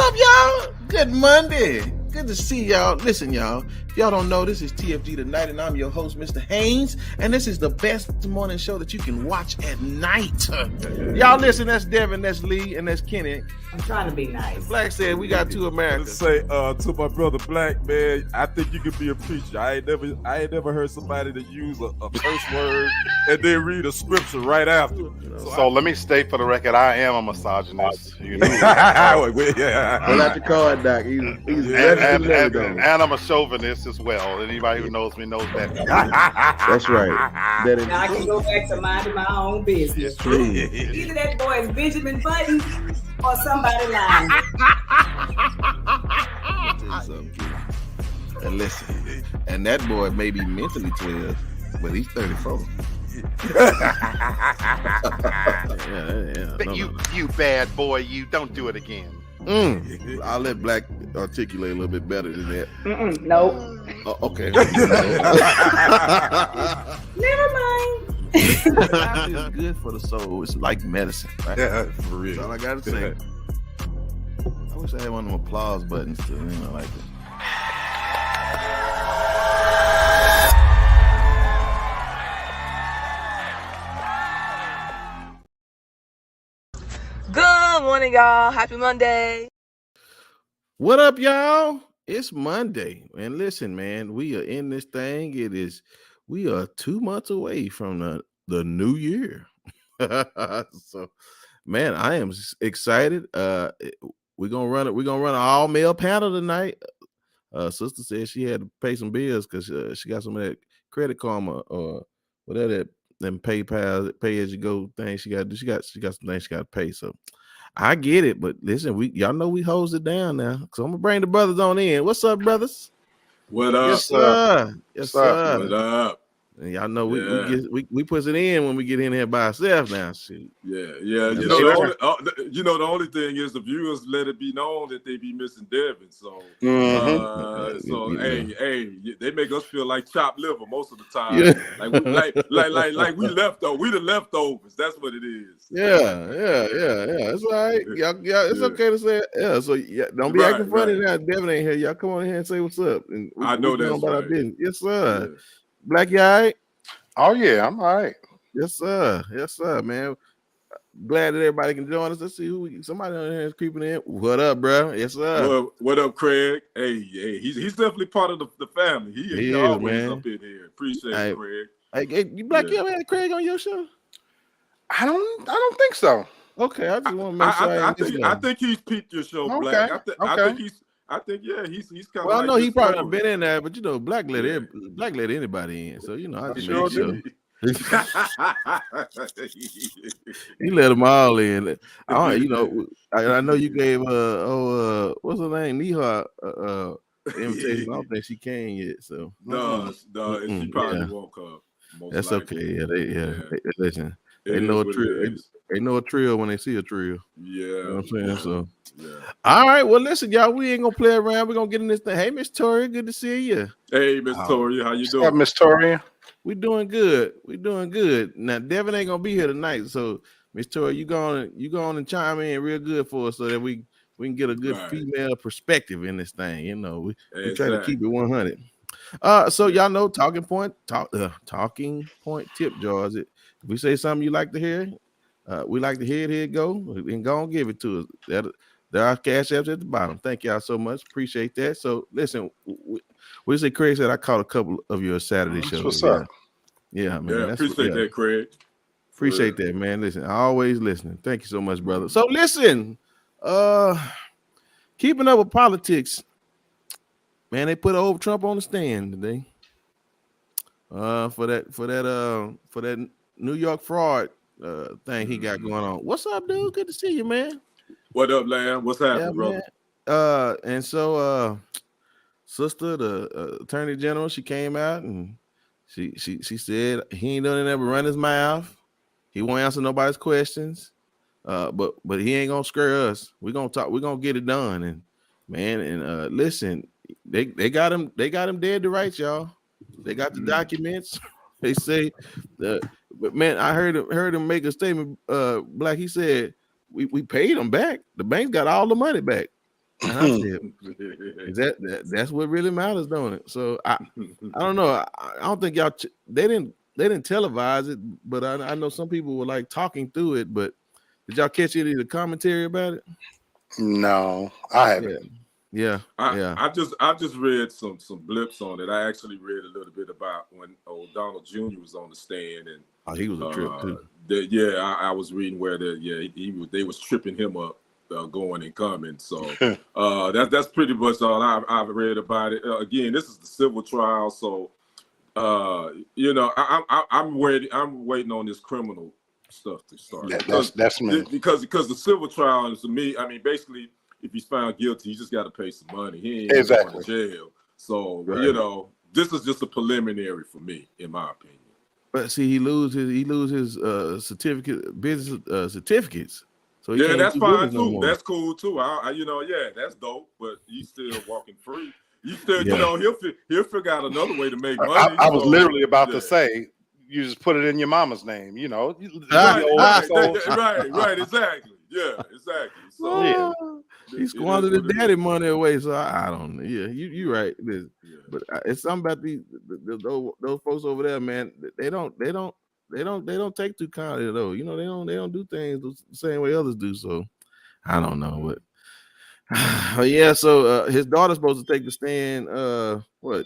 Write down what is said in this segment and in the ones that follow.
up, y'all? Good Monday. Good to see y'all. Listen, y'all. If y'all don't know, this is TFG Tonight, and I'm your host, Mr. Haynes. And this is the best morning show that you can watch at night. Y'all listen, that's Devin, that's Lee, and that's Kenny. I'm trying to be nice. Black said we got two Americans. Say to my brother Black, man, I think you could be a preacher. I ain't never heard somebody to use a curse word and then read a scripture right after. So let me state for the record, I am a misogynist. You know, yeah. Pull out your card, Doc. He's and I'm a chauvinist as well. Anybody who knows me knows that. That's right. Now I can go back to minding my own business. Either that boy is Benjamin Button or somebody lying. And listen, and that boy may be mentally 12, but he's 34. But you bad boy, you don't do it again. I'll let Black articulate a little bit better than that. Nope. Okay. Never mind. It's good for the soul. It's like medicine, right? Yeah, for real. That's all I gotta say. I wish I had one of them applause buttons to, like that. Good morning, y'all. Happy Monday. What up, y'all? It's Monday. And listen, man, we are in this thing. We are 2 months away from the new year. So, man, I am excited. We're gonna run an all-male panel tonight. Sister said she had to pay some bills because she got some of that Credit Karma or whatever them PayPal pay as you go thing she got to do. She got some things she got to pay. So I get it, but listen, y'all know we hose it down now. So I'm gonna bring the brothers on in. What's up, brothers? What up? Yes, sir. Yes, sir. What up? And y'all know we put it in when we get in here by ourselves now. Shoot. Yeah. The only thing is the viewers let it be known that they be missing Devin. So, hey, they make us feel like chopped liver most of the time. Yeah. Like we leftovers. We the leftovers. That's what it is. Yeah. It's all right. Y'all, it's okay to say it. Yeah. So don't be acting funny now. Devin ain't here. Y'all come on in here and say what's up. And I know that's right. Yes, sir. Yeah. Black, you all right? Oh yeah, I'm all right. Yes, sir, man. Glad that everybody can join us. Let's see somebody on here is creeping in. What up, bro? Yes, sir. What up, Craig? Hey, he's definitely part of the family. He always man. Up in here. Appreciate it, Craig. Hey, you Black, you ever had Craig on your show? I don't think so. Okay, I just want to make sure. I think he's peeped your show, okay. Black. I think he's kind of. Well, I know he probably been in there, but Black let anybody in, so I just make sure. He let them all in. I know you gave what's her name, Neha invitation. I don't think she came yet, so no, she probably won't come. That's likely. Okay. Listen. They know a trio. They know a trio when they see a trio. Yeah. You know what I'm saying? So, all right. Well, listen, y'all, we ain't gonna play around. We're gonna get in this thing. Hey, Miss Tori, good to see you. Hey, Miss Tori, how you doing? What's up, Miss Tori? We doing good. Now, Devin ain't gonna be here tonight, so Miss Tori, you go on and chime in real good for us so that we can get a good female perspective in this thing. We try to keep it 100. So y'all know talking point tip jars. If we say something you like to hear, we like to hear it. Here it go, and go and give it to us. There are cash apps at the bottom. Thank y'all so much. Appreciate that. So listen, what you say, Craig said I caught a couple of your Saturday shows. What's up? Yeah, man. Yeah, appreciate that, Craig. Appreciate that, man. Listen, always listening. Thank you so much, brother. So listen, keeping up with politics, man. They put old Trump on the stand today. For that New York fraud thing he got going on. What's up, dude? Good to see you, man. What up, Lamb? What's happening, brother? And so sister, the attorney general, she came out and she said he ain't done nothing but run his mouth. He won't answer nobody's questions. But he ain't gonna scare us. We're gonna talk, we're gonna get it done. And man, listen, they got him dead to rights, y'all. They got the documents. They say but man, I heard him make a statement. Black, he said we paid him back. The bank got all the money back. And I said, that's what really matters, don't it? So I don't know. I don't think y'all they didn't televise it, but I know some people were like talking through it. But did y'all catch any of the commentary about it? No, I haven't. Yeah. I just read some blips on it. I actually read a little bit about when Donald Jr. was on the stand, and he was a trip too. I was reading where they was tripping him up. Going and coming, so that's pretty much all I've read about it. Again, this is the civil trial, so I'm waiting on this criminal stuff to start. That's me. Because the civil trial is, to me, I mean, basically, if he's found guilty, you just got to pay some money. He ain't going to jail. So this is just a preliminary for me, in my opinion. But see, he lose his business certificates. So that's fine too. No, that's cool too. That's dope. But he's still walking free. You still, he'll figure out another way to make money. I was literally about to say, you just put it in your mama's name. Right, exactly. Yeah, exactly. So he squandered his daddy money away. So I don't know. Yeah, you right. But it's something about those folks over there, man. They don't take too kindly though. They don't do things the same way others do. So I don't know what. Yeah. So his daughter's supposed to take the stand. What,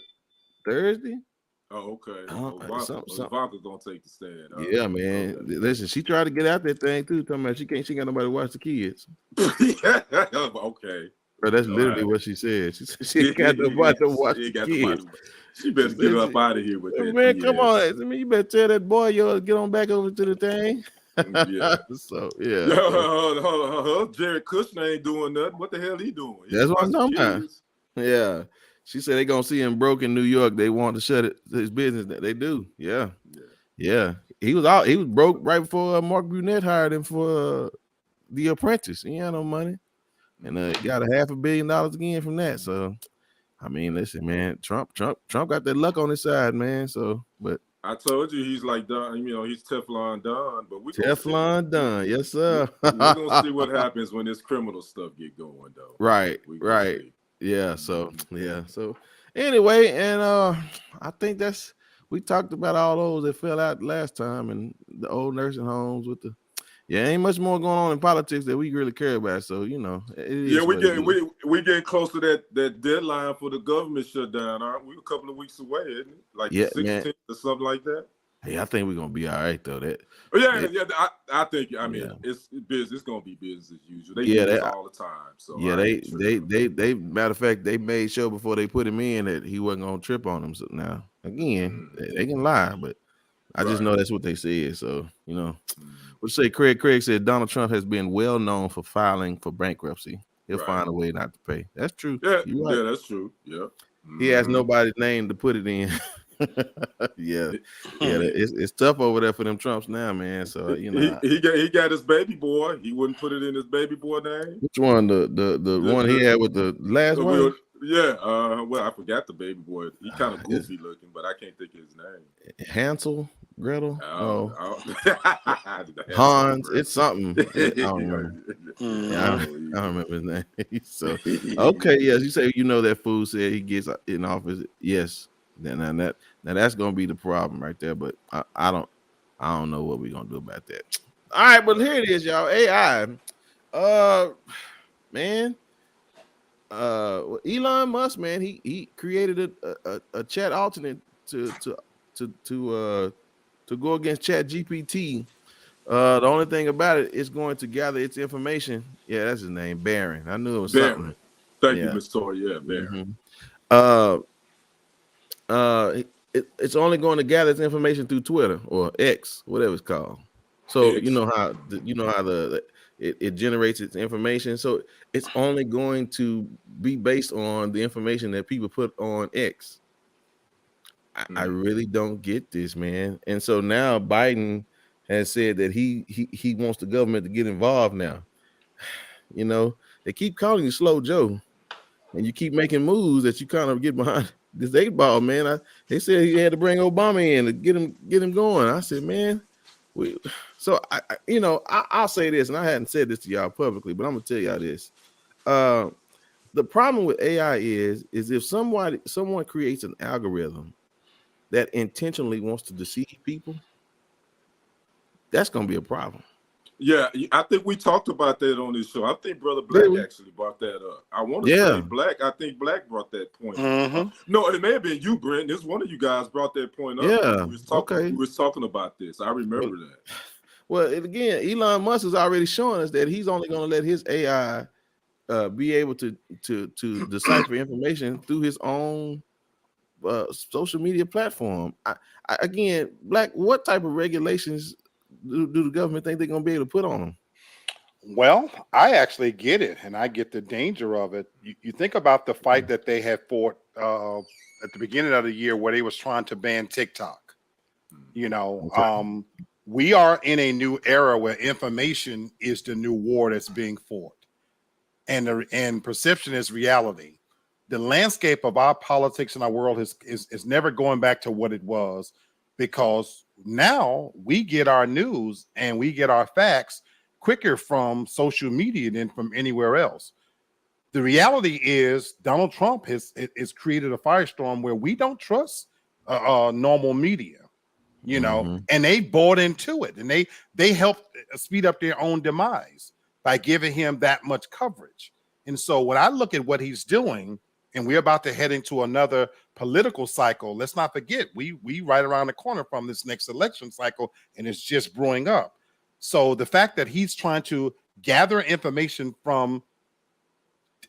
Thursday? Oh, okay. Ivanka's gonna take the stand. Yeah, man. Okay. Listen, she tried to get out that thing too. Talking about she got nobody to watch the kids. Okay. But that's literally what she said. She said she got nobody to watch the kids. She better get up out of here with that. Man, come on. I mean, you better tell that boy get on back over to the thing. Yeah. So, yeah. Jared Kushner ain't doing nothing. What the hell he doing? That's what I'm talking about. Yeah. She said they gonna see him broke in New York. They want to shut his business. They do. Yeah. He was broke right before Mark Brunette hired him for The Apprentice. He had no money. And got $500 million again from that. So I mean, listen, man, Trump got that luck on his side, man. So, but I told you he's like Don, he's Teflon Don, but Teflon Don, yes, sir. We're gonna see what happens when this criminal stuff get going, though. Right. Yeah. So anyway, and I think we talked about all those that fell out last time, and the old nursing homes with the. Yeah, ain't much more going on in politics that we really care about. So we getting close to that deadline for the government shutdown, aren't we? A couple of weeks away, isn't it? Like the 16th or something like that. Hey, I think we're gonna be all right though. I think. I mean, it's business. It's gonna be business as usual. They do this all the time. So they matter of fact, they made sure before they put him in that he wasn't gonna trip on them. So now again, they can lie, but I just know that's what they said. So what say Craig said Donald Trump has been well known for filing for bankruptcy. He'll find a way not to pay. That's true. Yeah, that's true. Yeah. He has nobody's name to put it in. It's tough over there for them Trumps now, man. So he got his baby boy. He wouldn't put it in his baby boy name. Which one? The one he had with the last one? Yeah. Well, I forgot the baby boy. He kind of goofy looking, but I can't think of his name. Hansel, Gretel. Hans. It's something. I don't remember. I don't remember his name. So okay, yes. You say that fool said he gets in office. Yes. Now that's gonna be the problem right there. But I don't know what we're gonna do about that. All right, but here it is, y'all. AI. Man. Elon Musk, man, he created a chat alternate to go against Chat GPT. The only thing about it is going to gather its information. Yeah, that's his name, Barron. I knew it was something. Thank you, Miss Tori. Yeah, Barron. It's only going to gather its information through Twitter or X, whatever it's called. So X. It generates its information. So it's only going to be based on the information that people put on X. I really don't get this, man. And so now Biden has said that he wants the government to get involved now. They keep calling you Slow Joe, and you keep making moves that you kind of get behind this 8-ball, man. They said he had to bring Obama in to get him going. I said, man, I'll say this, and I hadn't said this to y'all publicly, but I'm gonna tell y'all this. the problem with AI is if someone creates an algorithm that intentionally wants to deceive people, that's going to be a problem. Yeah, I think we talked about that on this show. I think Brother Black actually brought that up. I want to say Black. I think Black brought that point. No, it may have been you, Brent. This one of you guys brought that point up. Yeah, we was talking about this. I remember that. Well, again, Elon Musk is already showing us that he's only going to let his AI be able to decipher information through his own social media platform. Again, Black, what type of regulations do the government think they're going to be able to put on them? Well, I actually get it, and I get the danger of it. You think about the fight that they had fought at the beginning of the year where they was trying to ban TikTok. You know, we are in a new era where information is the new war that's being fought, and perception is reality. The landscape of our politics in our world is never going back to what it was, because now we get our news and we get our facts quicker from social media than from anywhere else. The reality is Donald Trump has created a firestorm where we don't trust normal media, you know, and they bought into it, and they helped speed up their own demise by giving him that much coverage. And so when I look at what he's doing, and we're about to head into another political cycle, let's not forget, we right around the corner from this next election cycle, and it's just brewing up. So the fact that he's trying to gather information from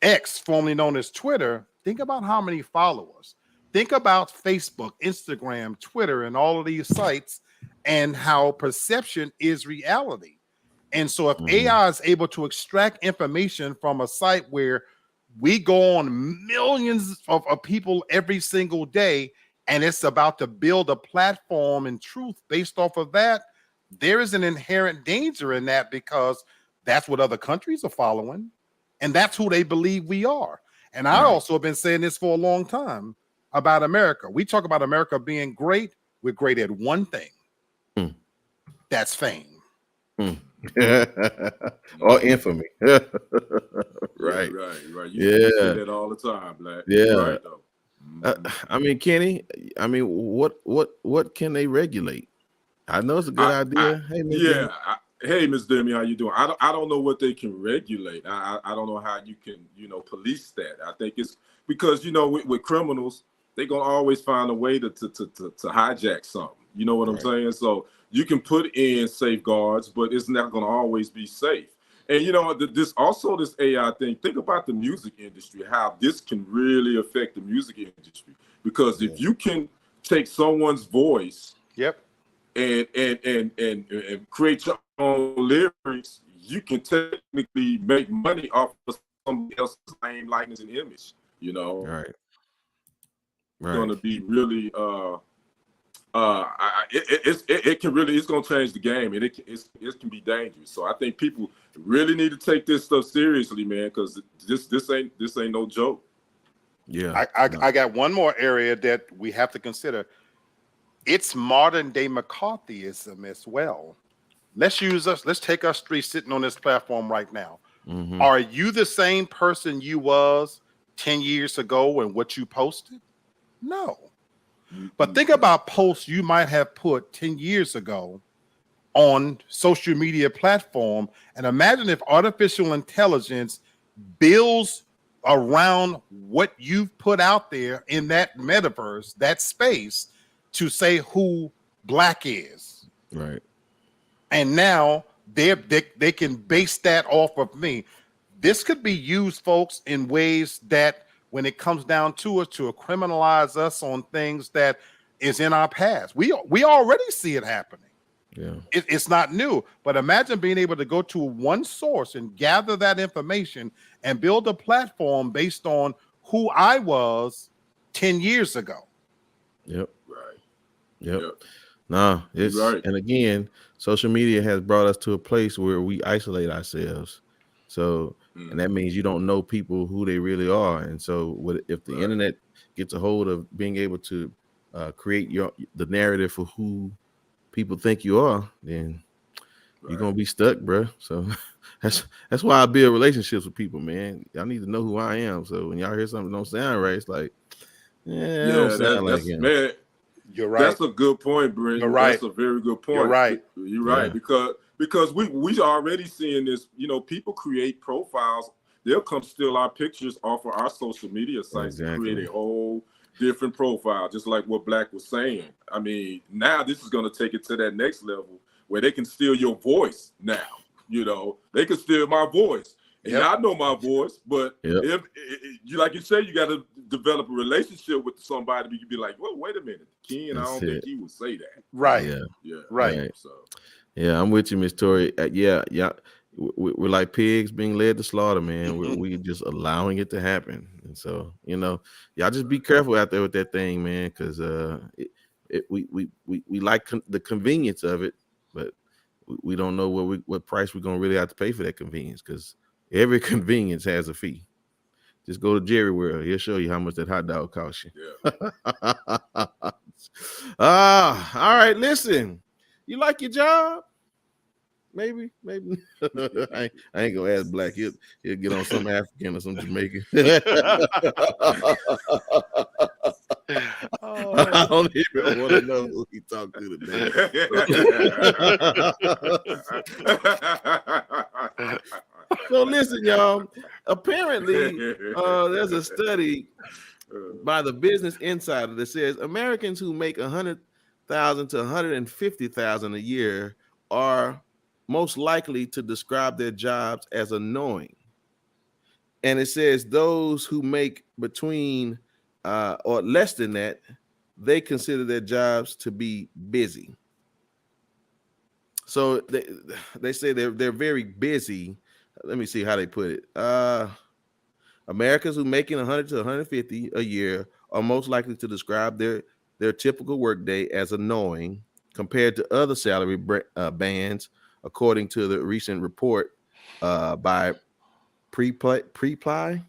X, formerly known as Twitter, think about how many followers. Think about Facebook, Instagram, Twitter, and all of these sites, and how perception is reality. And so if AI is able to extract information from a site where we go on millions of people every single day, and it's about to build a platform and truth based off of that, there is an inherent danger in that, because that's what other countries are following, and that's who they believe we are. And I also have been saying this for a long time about America. We talk about America being great. We're great at one thing. That's fame. Or infamy. Right. You say that all the time, Black. Yeah. Right, though. I mean, Kenny, what can they regulate? I know it's a good idea. Hey, Ms. Demi, how you doing? I don't know what they can regulate. I don't know how you can, police that. I think it's because, with criminals, they're going to always find a way to hijack something. You know what I'm saying? So you can put in safeguards, but it's not going to always be safe. And, this AI thing, think about the music industry, how this can really affect the music industry. Because if you can take someone's voice and create your own lyrics, you can technically make money off of somebody else's name, likeness, and image. Right. It's going to be really it's going to change the game, and it can be dangerous. So I think people really need to take this stuff seriously, man, because this ain't no joke. Yeah, I got one more area that we have to consider. It's modern day McCarthyism as well. Let's take us three sitting on this platform right now. Are you the same person you was 10 years ago and what you posted? No. But think about posts you might have put 10 years ago on social media platform, and imagine if artificial intelligence builds around what you've put out there in that metaverse, that space, to say who Black is. Right. And now they can base that off of me. This could be used, folks, in ways that, when it comes down to it, to criminalize us on things that is in our past. We already see it happening. Yeah, it's not new. But imagine being able to go to one source and gather that information and build a platform based on who I was 10 years ago. Yep. Right. Yep. No, it's right. And again, social media has brought us to a place where we isolate ourselves. So, and that means you don't know people who they really are. And so if the internet gets a hold of being able to create the narrative for who people think you are, then you're gonna be stuck, bro. So that's why I build relationships with people, man. Y'all need to know who I am. So when y'all hear something don't sound right, it's like, yeah, don't sound like that's him. man. You're right. That's a good point, Brent. You're right. That's a very good point. You're right. You're right. Yeah. Because we already seeing this, people create profiles. They'll come steal our pictures off of our social media sites and create a whole different profile, just like what Black was saying. I mean, now this is going to take it to that next level where they can steal your voice now. They can steal my voice. And I know my voice, but if you, like you said, you got to develop a relationship with somebody. You can be like, well, wait a minute, Ken, I don't think he would say that. Right. Yeah. Right. So, yeah, I'm with you, Miss Tori. Yeah. We're like pigs being led to slaughter, man. We're just allowing it to happen. And so, y'all just be careful out there with that thing, man, because we like the convenience of it, but we don't know what price we're gonna really have to pay for that convenience, because every convenience has a fee. Just go to Jerry World. He'll show you how much that hot dog costs you. Yeah. All right. Listen, you like your job? Maybe. I ain't gonna ask Black. He'll get on some African or some Jamaican. I don't even want to know who he talked to today. So listen, y'all. Apparently, there's a study by the Business Insider that says Americans who make $100,000 to $150,000 a year are most likely to describe their jobs as annoying. And it says those who make between or less than that, they consider their jobs to be busy. So they say they're very busy. Let me see how they put it. Americans who making 100 to 150 a year are most likely to describe their typical workday as annoying compared to other salary bands, according to the recent report by Preply,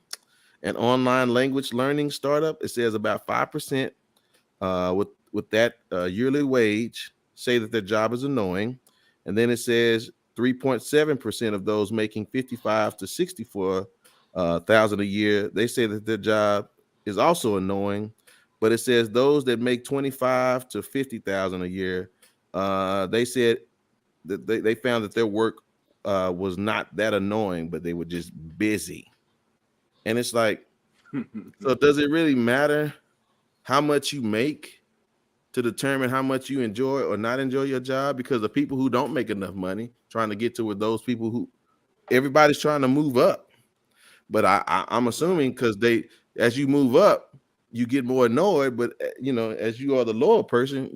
an online language learning startup. It says about 5% with that yearly wage say that their job is annoying. And then it says 3.7% of those making 55 to 64,000 a year, they say that their job is also annoying. But it says those that make 25 to 50,000 a year, they said that they found that their work was not that annoying, but they were just busy. And it's like, so does it really matter how much you make to determine how much you enjoy or not enjoy your job? Because the people who don't make enough money trying to get to with those people who everybody's trying to move up. But I'm assuming because as you move up, you get more annoyed. But as you are the lower person,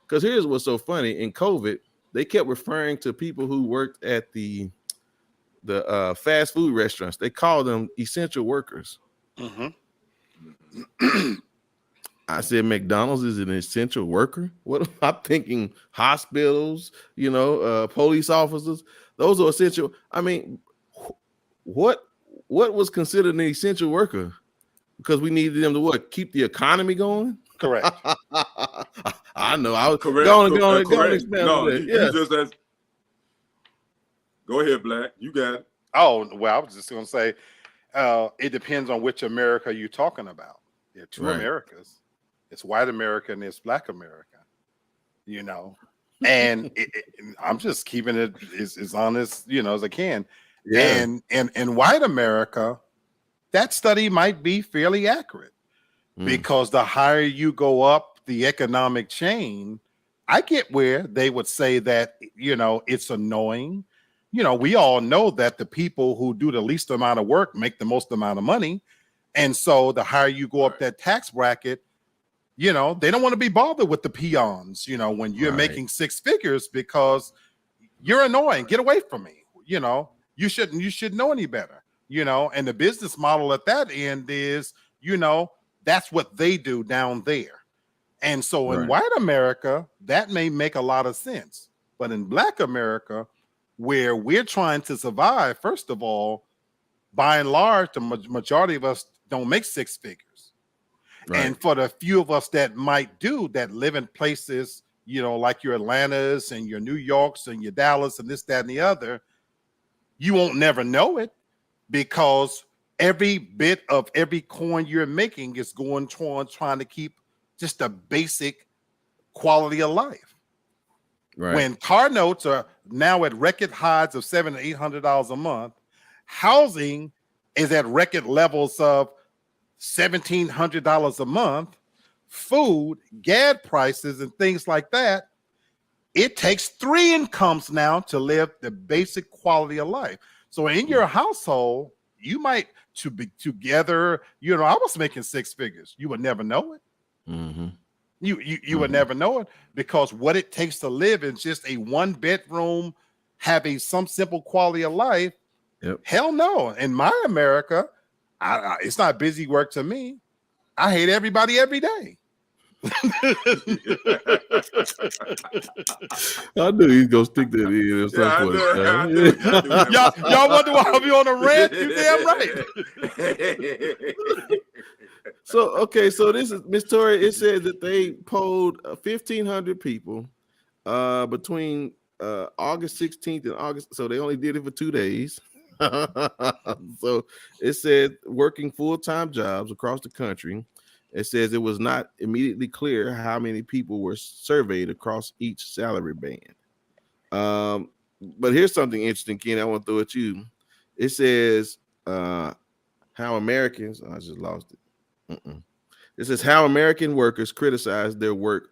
because here's what's so funny: in COVID, they kept referring to people who worked at the fast food restaurants. They call them essential workers. Mm-hmm. I said McDonald's is an essential worker. What am I thinking? Hospitals, police officers. Those are essential. I mean, what was considered an essential worker? Because we needed them to keep the economy going. Correct. I know. I was correct. Correct. No, you just as. Go ahead, Black. You got it. Oh, well, I was just going to say, it depends on which America you're talking about. There are two Americas. It's white America and it's Black America, and I'm just keeping it as honest, as I can. Yeah. And in white America, that study might be fairly accurate because the higher you go up the economic chain, I get where they would say that, it's annoying. We all know that the people who do the least amount of work make the most amount of money. And so the higher you go up that tax bracket, they don't want to be bothered with the peons, when you're making six figures because you're annoying. Get away from me. You should know any better, and the business model at that end is, that's what they do down there. And so in white America, that may make a lot of sense. But in Black America, where we're trying to survive, first of all, by and large, the majority of us don't make six figures. Right. And for the few of us that might do, that live in places like your Atlantas and your New Yorks and your Dallas and this, that, and the other, you won't never know it because every bit of every coin you're making is going towards trying to keep just a basic quality of life. Right. When car notes are now at record highs of $700 to $800 a month, housing is at record levels of $1,700 a month, food, gas prices, and things like that. It takes 3 incomes now to live the basic quality of life. So in your household, you might to be together. I was making 6 figures. You would never know it. Mm-hmm. You would never know it because what it takes to live is just a 1-bedroom, having some simple quality of life. Yep. Hell no. In my America, it's not busy work to me. I hate everybody every day. I knew he's gonna stick that in at some point. Y'all wonder why I'll be on a rant? You damn right. So this is Miss Tori. It says that they polled 1,500 people between August 16th and August. So they only did it for 2 days. So it said working full-time jobs across the country. It says it was not immediately clear how many people were surveyed across each salary band. But here's something interesting, Ken. I want to throw at you. It says how Americans. I just lost it. It says how American workers characterize their work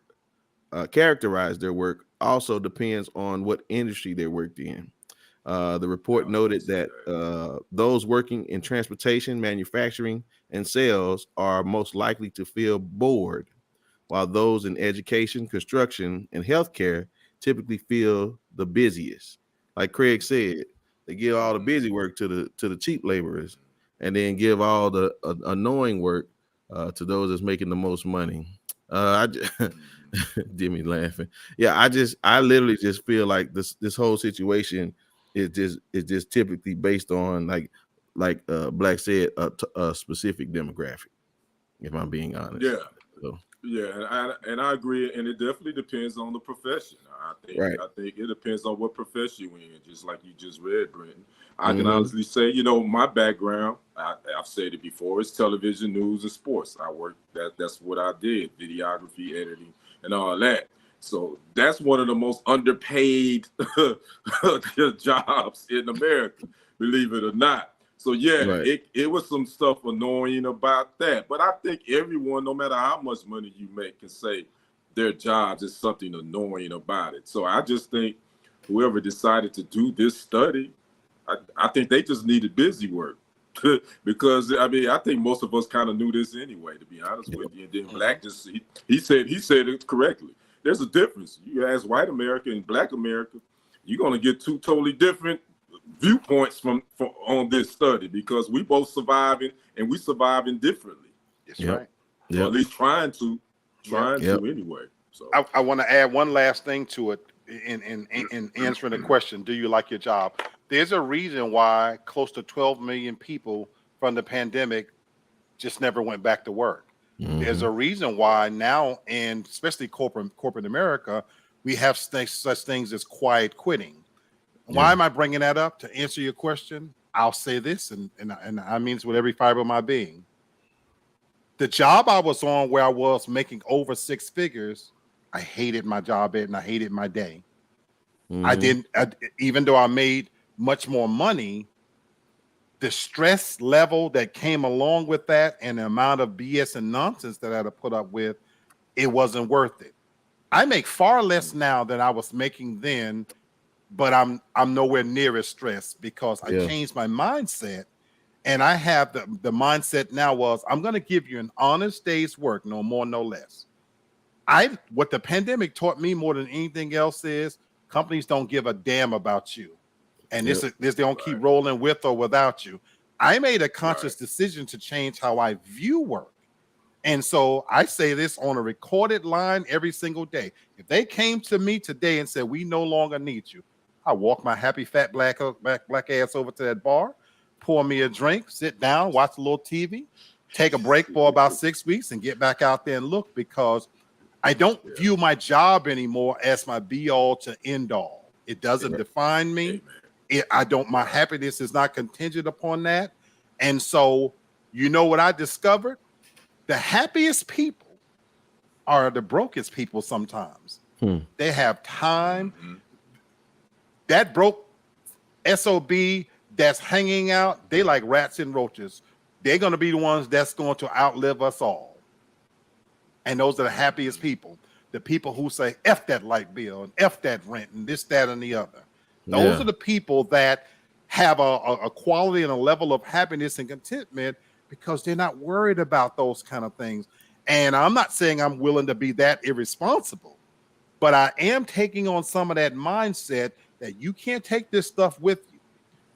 also depends on what industry they worked in. The report noted that those working in transportation, manufacturing, and sales are most likely to feel bored, while those in education, construction, and healthcare typically feel the busiest. Like Craig said, they give all the busy work to the cheap laborers, and then give all the annoying work to those that's making the most money. Jimmy laughing. Yeah, I literally just feel like this whole situation is just typically based on like Black said, a specific demographic. If I'm being honest. Yeah. So. Yeah, and I agree, and it definitely depends on the profession. I think it depends on what profession you're in, just like you just read, Brenton. I can honestly say, my background, I've said it before, it's television, news, and sports. That's what I did, videography, editing, and all that. So that's one of the most underpaid jobs in America, believe it or not. So it was some stuff annoying about that. But I think everyone, no matter how much money you make, can say their jobs is something annoying about it. So I just think whoever decided to do this study, I think they just needed busy work. Because I think most of us kind of knew this anyway, to be honest with you. And then Black just he said it correctly. There's a difference. You ask white America and Black America, you're gonna get 2 totally different viewpoints from on this study, because we both surviving and we surviving differently. That's right. Or at least trying to anyway. So I want to add one last thing to it in answering the question, do you like your job? There's a reason why close to 12 million people from the pandemic just never went back to work. There's a reason why now, and especially corporate America, we have such things as quiet quitting. Why am I bringing that up? To answer your question, I'll say this, and I mean this with every fiber of my being. The job I was on, where I was making over 6 figures, I hated my job and I hated my day. Even though I made much more money, the stress level that came along with that and the amount of BS and nonsense that I had to put up with, it wasn't worth it. I make far less now than I was making then, but I'm nowhere near as stressed because I changed my mindset, and I have the mindset now was I'm going to give you an honest day's work, no more, no less. What the pandemic taught me more than anything else is companies don't give a damn about you, and this they don't keep rolling with or without you. I made a conscious decision to change how I view work. And so I say this on a recorded line every single day. If they came to me today and said, we no longer need you, I walk my happy fat black ass over to that bar, pour me a drink, sit down, watch a little TV, take a break for about 6 weeks and get back out there and look, because I don't view my job anymore as my be all to end all. It doesn't define me. My happiness is not contingent upon that. And so, you know what I discovered? The happiest people are the brokest people sometimes. They have time. That broke SOB that's hanging out, they like rats and roaches. They're going to be the ones that's going to outlive us all. And those are the happiest people. The people who say, F that light bill and F that rent and this, that, and the other. Those are the people that have a quality and a level of happiness and contentment because they're not worried about those kind of things. And I'm not saying I'm willing to be that irresponsible, but I am taking on some of that mindset that you can't take this stuff with you.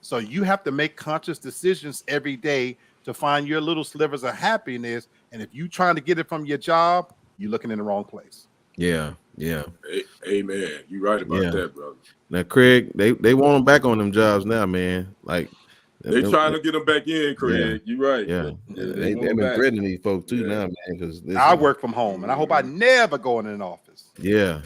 So you have to make conscious decisions every day to find your little slivers of happiness. And if you're trying to get it from your job, you're looking in the wrong place. Yeah. Amen. You're right about that, brother. Now, Craig, they want them back on them jobs now, man. Like they trying to get them back in, Craig. You're right. Yeah. They've been threatening these folks too now, man. Because I work from home, and I hope I never go in an office. Yeah.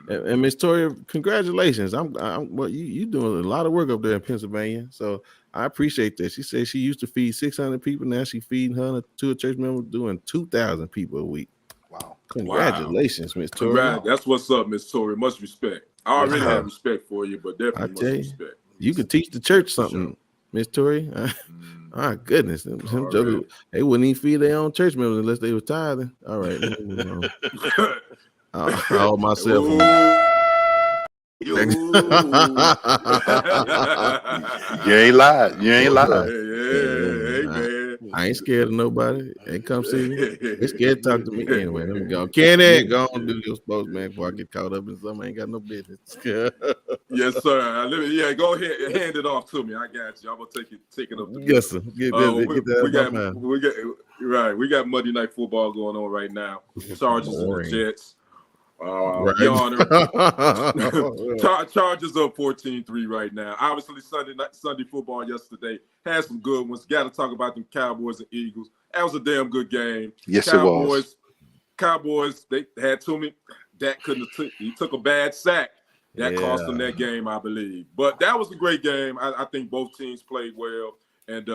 And Miss Tori, congratulations. Well, you doing a lot of work up there in Pennsylvania, so I appreciate that. She said she used to feed 600 people. Now she feeding her to a church member doing 2,000 people a week. Wow! Congratulations, Miss Tori. That's what's up, Miss Tori. Much respect. I already have respect for you, but definitely much respect. You could teach the church something, Miss Tori. My goodness, them jokers, they wouldn't even feed their own church members unless they were tithing. All right, I'll hold myself. You ain't lied. Hey, man. I ain't scared of nobody. Ain't come see me. They scared to talk to me anyway. Let me go. Kenny, go on and do your spokes, man, before I get caught up in something I ain't got no business. Yes, sir. Go ahead and hand it off to me. I got you. I'm gonna take it up. Yes, sir. Get that we got Monday Night Football going on right now. Chargers and the Jets. Chargers up 14-3 right now. Obviously, Sunday football yesterday had some good ones. Got to talk about them Cowboys and Eagles. That was a damn good game. Yes, it was. Cowboys, they had to me. Dak he took a bad sack. That cost them that game, I believe. But that was a great game. I think both teams played well. And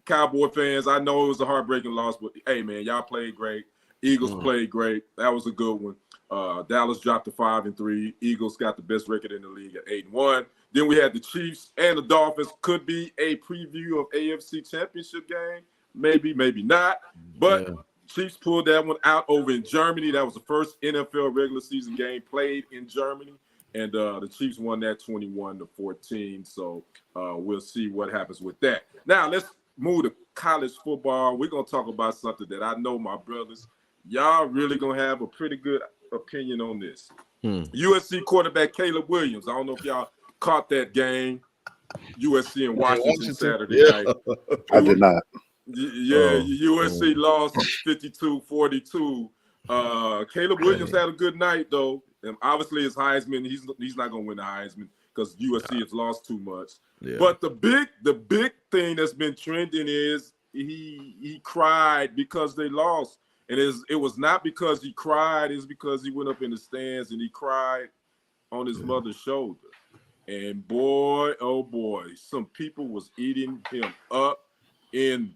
Cowboy fans, I know it was a heartbreaking loss, but hey, man, y'all played great. Eagles played great. That was a good one. Dallas dropped to 5-3. Eagles got the best record in the league at 8-1. Then we had the Chiefs and the Dolphins. Could be a preview of AFC Championship game. Maybe, maybe not. But Chiefs pulled that one out over in Germany. That was the first NFL regular season game played in Germany. And the Chiefs won that 21-14. So we'll see what happens with that. Now, let's move to college football. We're going to talk about something that I know my brothers, y'all really going to have a pretty good opinion on this. USC quarterback Caleb Williams. I don't know if y'all caught that game. USC and Washington Saturday night. I did not. USC lost 52-42. Caleb Williams had a good night, though. And obviously, his Heisman, he's not going to win the Heisman because USC has lost too much. Yeah. But the big thing that's been trending is he cried because they lost. And it was not because he cried, it's because he went up in the stands and he cried on his mother's shoulder. And boy, oh boy, some people was eating him up in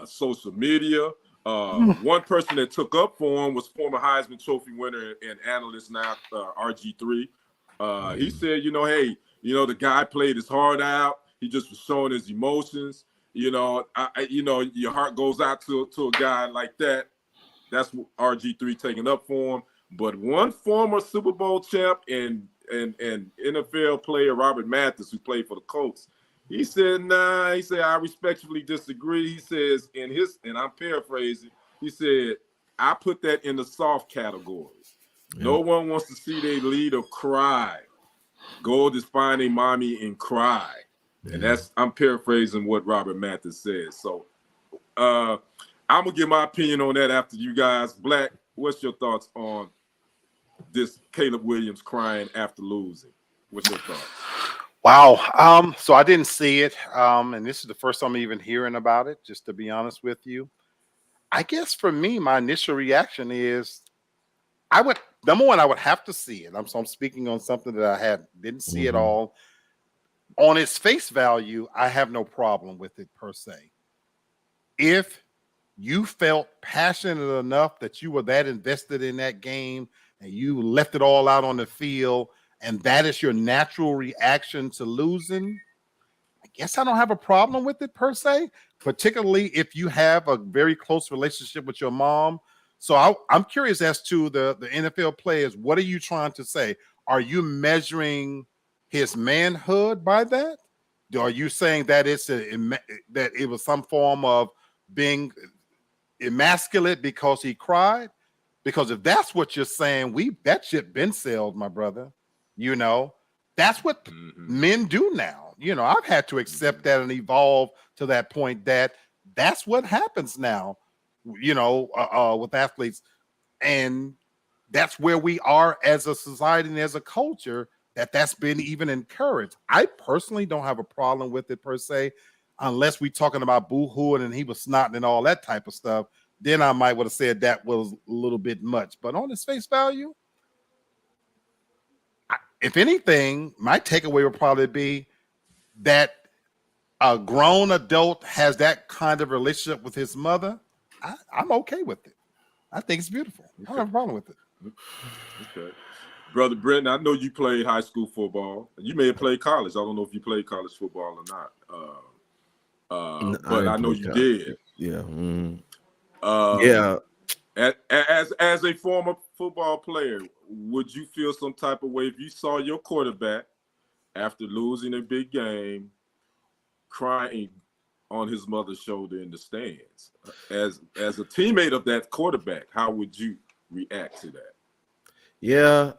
social media. One person that took up for him was former Heisman Trophy winner and analyst now, RG3. He said, hey, the guy played his heart out. He just was showing his emotions. Your heart goes out to a guy like that. That's what RG3 taking up for him. But one former Super Bowl champ and NFL player, Robert Mathis, who played for the Colts, he said, nah, he said, I respectfully disagree. He says, and I'm paraphrasing, he said, I put that in the soft category. Yeah. No one wants to see their leader cry. Go to find a mommy and cry. Yeah. And I'm paraphrasing what Robert Mathis says. So I'm going to give my opinion on that after you guys. Black, what's your thoughts on this Caleb Williams crying after losing? What's your thoughts? Wow. So I didn't see it. And this is the first time I'm even hearing about it, just to be honest with you. I guess for me, my initial reaction is I would, number one, I would have to see it. I'm speaking on something that I didn't see at all. On its face value, I have no problem with it per se. If you felt passionate enough that you were that invested in that game and you left it all out on the field, and that is your natural reaction to losing, I guess I don't have a problem with it per se, particularly if you have a very close relationship with your mom. So I'm curious as to the NFL players. What are you trying to say? Are you measuring his manhood by that? Are you saying that that it was some form of being emasculate because he cried? Because if that's what you're saying, that shit been sailed, my brother. You know, that's what men do now. You know, I've had to accept that and evolve to that point that that's what happens now, you know, with athletes. And that's where we are as a society and as a culture, that's been even encouraged. I personally don't have a problem with it per se, unless we're talking about boo-hooing and he was snotting and all that type of stuff. Then I might would have said that was a little bit much. But on its face value, if anything, my takeaway would probably be that a grown adult has that kind of relationship with his mother. I'm okay with it. I think it's beautiful. I don't have a problem with it. Okay. Brother Brenton, I know you played high school football. You may have played college. I don't know if you played college football or not. But I know you did. Yeah. As a former football player, would you feel some type of way if you saw your quarterback after losing a big game crying on his mother's shoulder in the stands? As a teammate of that quarterback, how would you react to that? Yeah.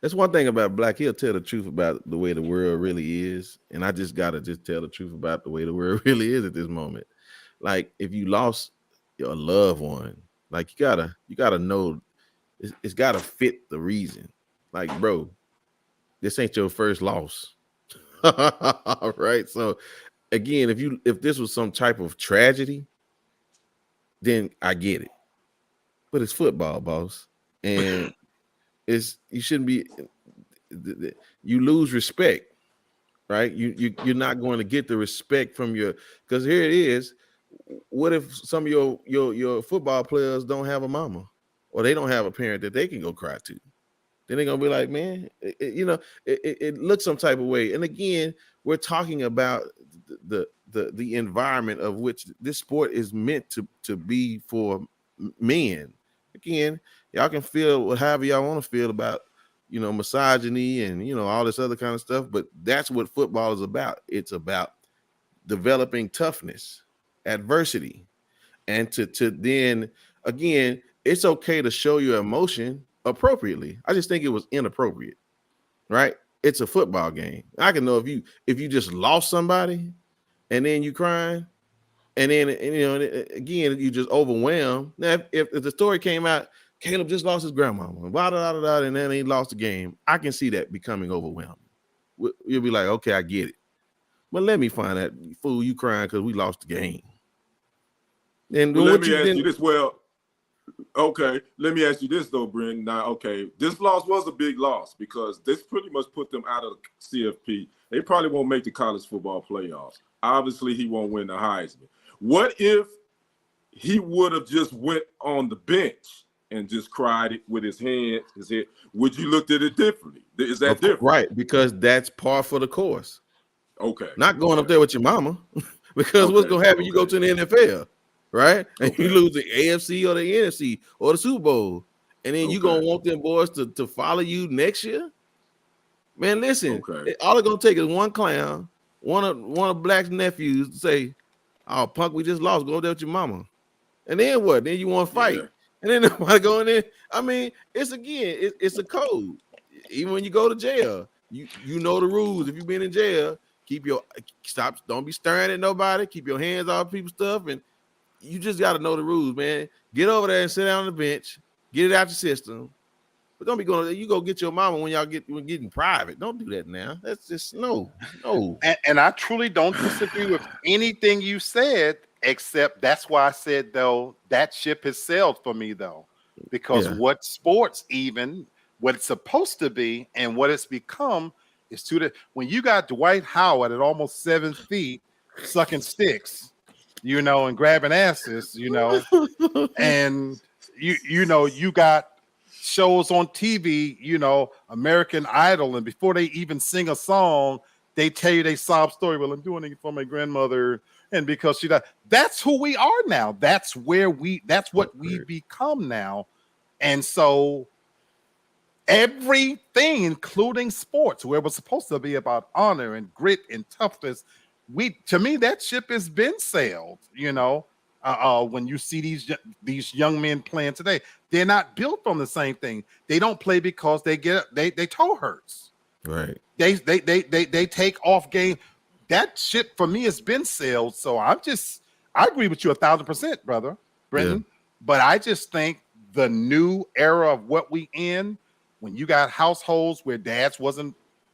That's one thing about Black. He'll tell the truth about the way the world really is. And I just got to tell the truth about the way the world really is at this moment. Like, if you lost your loved one, like, you gotta know it's gotta fit the reason. Like, bro, this ain't your first loss. All right. So again, if this was some type of tragedy, then I get it. But it's football, boss. And you shouldn't be, you lose respect, right? You're not going to get the respect from because here it is. What if some of your football players don't have a mama, or they don't have a parent that they can go cry to? Then they're gonna be like, man, it looks some type of way. And again, we're talking about the environment of which this sport is meant to be for men. Again, y'all can feel however y'all want to feel about, misogyny and, all this other kind of stuff. But that's what football is about. It's about developing toughness, adversity, and to then, again, it's okay to show your emotion appropriately. I just think it was inappropriate, right? It's a football game. I can know if you just lost somebody and then you crying, and then, again, you just overwhelmed. Now, if the story came out, Caleb just lost his grandmama, and then he lost the game, I can see that becoming overwhelming. You'll be like, okay, I get it. But let me find that fool you crying because we lost the game. And let me ask you this. Well, okay, let me ask you this though, Brenton. Now, okay, this loss was a big loss because this pretty much put them out of the CFP. They probably won't make the college football playoffs. Obviously, he won't win the Heisman. What if he would have just went on the bench and just cried it with his head? Would you looked at it differently? Is that different? Right, because that's par for the course. Okay. Not going up there with your mama, because what's going to happen? You go to the NFL, right? And you lose the AFC or the NFC or the Super Bowl. And then you're going to want them boys to follow you next year? Man, listen, all it's going to take is one clown, one of Black's nephews to say, oh, punk, we just lost. Go there with your mama. And then what? Then you want to fight. Yeah. And then nobody go in there. I mean, it's a code. Even when you go to jail, you know the rules. If you've been in jail, don't be staring at nobody. Keep your hands off people's stuff. And you just got to know the rules, man. Get over there and sit down on the bench. Get it out your system. But don't be going there. You go get your mama when getting private. Don't do that now. That's just no. And I truly don't disagree with anything you said. except that's why I said, though, that ship has sailed for me, though, because what sports, even what it's supposed to be and what it's become, is when you got Dwight Howard at almost 7 feet sucking sticks, and grabbing asses, and you got shows on TV, American Idol, and before they even sing a song, they tell you they sob story. Well, I'm doing it for my grandmother, and because she died. That's who we are now. That's what we become now. And so everything, including sports, where it was supposed to be about honor and grit and toughness, to me, that ship has been sailed. When you see these young men playing today, they're not built on the same thing. They don't play because they toe hurts. Right. They take off game. That ship for me has been sailed. So I agree with you 1,000%, brother Brenton. Yeah. But I just think the new era of what we in, when you got households where dads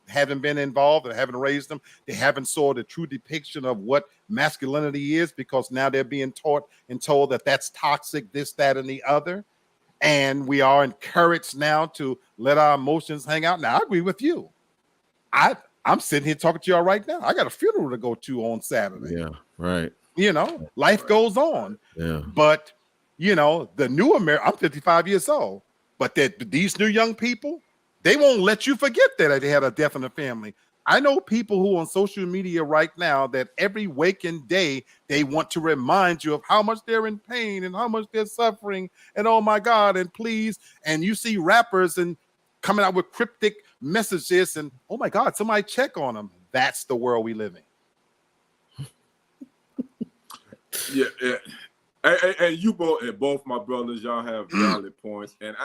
haven't been involved or haven't raised them, they haven't saw the true depiction of what masculinity is, because now they're being taught and told that that's toxic, this, that, and the other. And we are encouraged now to let our emotions hang out. Now, I agree with you. I'm sitting here talking to y'all right now. I got a funeral to go to on Saturday. Yeah, right. Life goes on. Yeah. But, the new I'm 55 years old, but these new young people, they won't let you forget that they had a death in the family. I know people who on social media right now that every waking day, they want to remind you of how much they're in pain and how much they're suffering. And oh my God, and please. And you see rappers and coming out with cryptic messages and oh my God, somebody check on them. That's the world we live in. Yeah. And you both my brothers, y'all have valid points, and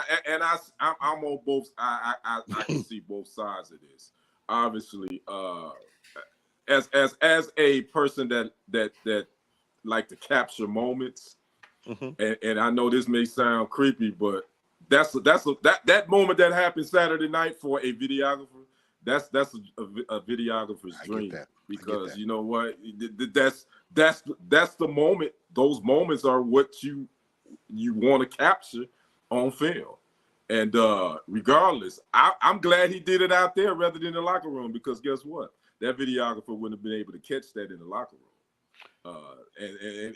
I'm on both. I can see both sides of this. Obviously, as a person that like to capture moments, and I know this may sound creepy, but that moment that happened Saturday night for a videographer. That's a videographer's dream, because you know what, that's the moment. Those moments are what you want to capture on film. And regardless, I'm glad he did it out there rather than in the locker room, because guess what? That videographer wouldn't have been able to catch that in the locker room.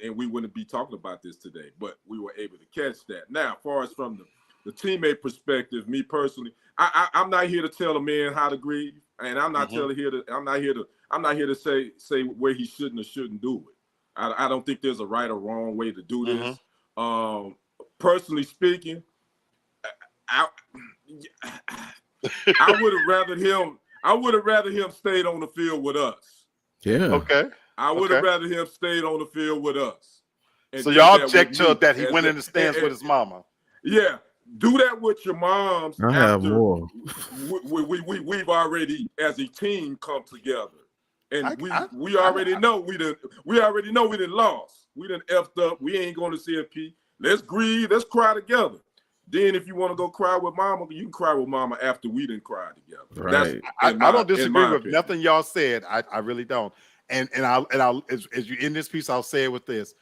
And we wouldn't be talking about this today, but we were able to catch that. Now, as far as from the teammate perspective, me personally, I'm not here to tell a man how to grieve, and I'm not here to say where he shouldn't or shouldn't do it. I don't think there's a right or wrong way to do this. Personally speaking, I would have rather him stayed on the field with us. Yeah. Okay. I would have rather him stayed on the field with us. So y'all object to that he went in the stands with his mama. Yeah. Do that with your moms. I have more. We've already, as a team, come together. And we already know we done lost. We done effed up. We ain't going to CFP. Let's grieve. Let's cry together. Then if you want to go cry with mama, you can cry with mama after we didn't cry together. Right. I don't disagree with nothing y'all said. I really don't. And I'll as you end this piece, I'll say it with this.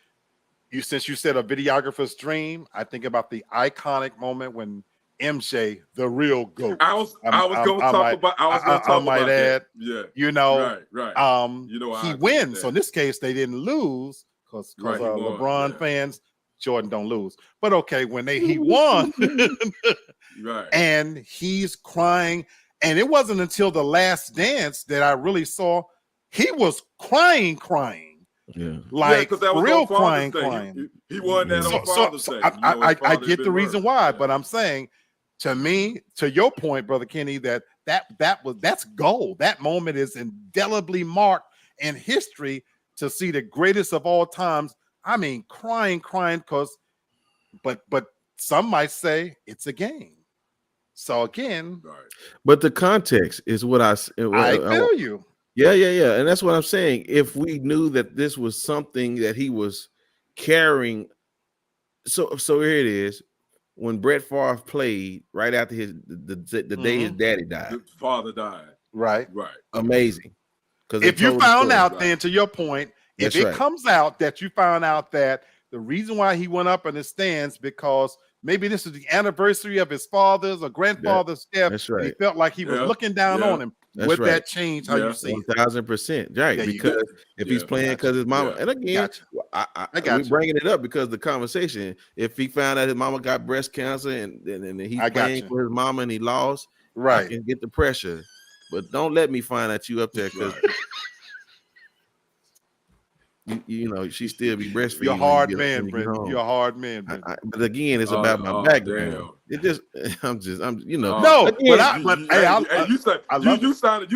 Since you said a videographer's dream, I think about the iconic moment when MJ, the real GOAT. I was going to talk about that. Yeah. Right. He wins. So in this case, they didn't lose because LeBron fans, Jordan don't lose. But okay, when he won, right, and he's crying, and it wasn't until the last dance that I really saw he was crying. Yeah, like real crying. He won that on Father's Day. I get the reason why, but I'm saying, to me, to your point, Brother Kenny, that's gold. That moment is indelibly marked in history to see the greatest of all times. I mean, crying, because, but some might say it's a game. So again, but the context is what I feel you. Yeah, and that's what I'm saying. If we knew that this was something that he was carrying, so here it is. When Brett Favre played right after the day his daddy died, his father died. Right. Amazing. Because if you found out, then to your point, If That's it right. comes out that you found out that the reason why he went up in the stands because maybe this is the anniversary of his father's or grandfather's death, That's and he right. felt like he was Yeah, looking down yeah. on him, That's would right. that change how Yeah. you see it? 1000%. Right. There you go. Because if he's Yeah. playing Gotcha. because his mama, Yeah. and again, Gotcha. I we're got you. bringing it up because the conversation. If he found out his mama got breast cancer and he's I got playing you. for his mama and he lost, I Right. can get the pressure. But don't let me find out you up there because you know she still be breastfeeding. You're a when you hard get- man, when you get Brendan. home. You're a hard man, Brendan. But again, it's about my Oh, background. damn. It just, I'm, you know. No, again, but hey, I love you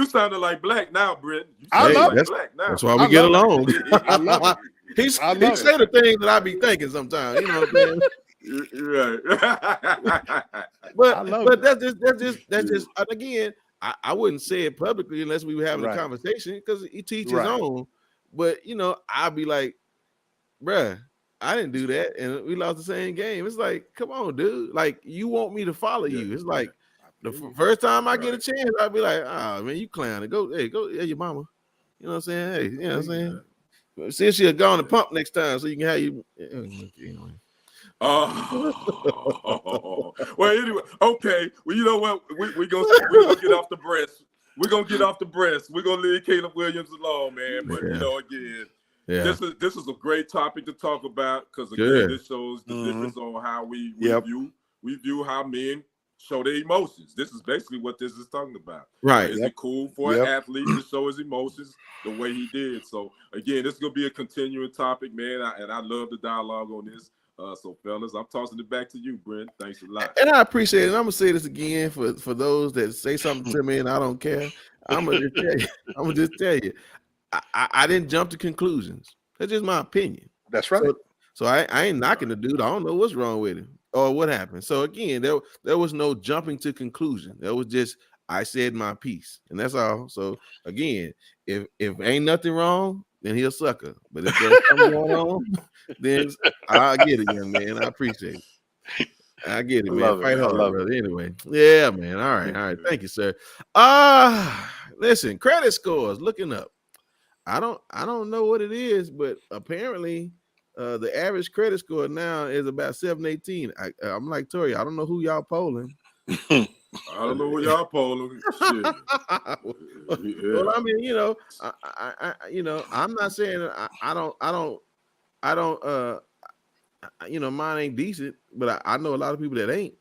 sounded like Black now, Brent. You I sounded love like it. Black now. That's why we I get love along. I love it. He I love say the things that I be thinking sometimes. You know what I'm saying? Right. But love but it. that's just and again, I wouldn't say it publicly unless we were having Right. a conversation because he teaches Right. his own. But you know, I'll be like, bruh, I didn't do that, and we lost the same game. It's like, come on, dude. Like, you want me to follow you. It's like the first time I get a chance, I'll be like, oh man, you clowning. Go, yeah, your mama. You know what I'm saying? Hey, you know what I'm saying? See if she'll go on the pump next time so you can have you. Anyway. Oh, well, anyway, okay. Well, you know what? We're gonna get off the breast. We're gonna get off the breast. We're gonna leave Caleb Williams alone, man. But you know, again, this is a great topic to talk about because again, this shows the difference on how we view how men show their emotions. This is basically what this is talking about. Right. Is it cool for an athlete to show his emotions the way he did? So again, this is gonna be a continuing topic, man. And I love the dialogue on this. So fellas, I'm tossing it back to you, Brent. Thanks a lot. And I appreciate it. And I'm gonna say this again for those that say something to me and I don't care. I'm gonna just tell you. I didn't jump to conclusions. That's just my opinion. That's right. So I ain't knocking the dude. I don't know what's wrong with him or what happened. So again, there was no jumping to conclusion. There was just I said my piece, and that's all. So again, if ain't nothing wrong, then he a sucker. But if there's something going on, then I get it, young man. I appreciate it. I get it, man. Fight hard, brother. Anyway, yeah, man. All right. Thank you, sir. Listen, credit scores looking up. I don't know what it is, but apparently the average credit score now is about 718. I'm like Tori, I don't know who y'all polling. I don't know who y'all polling. Shit. Well, I mean, you know, I I'm not saying I don't you know, mine ain't decent, but I know a lot of people that ain't.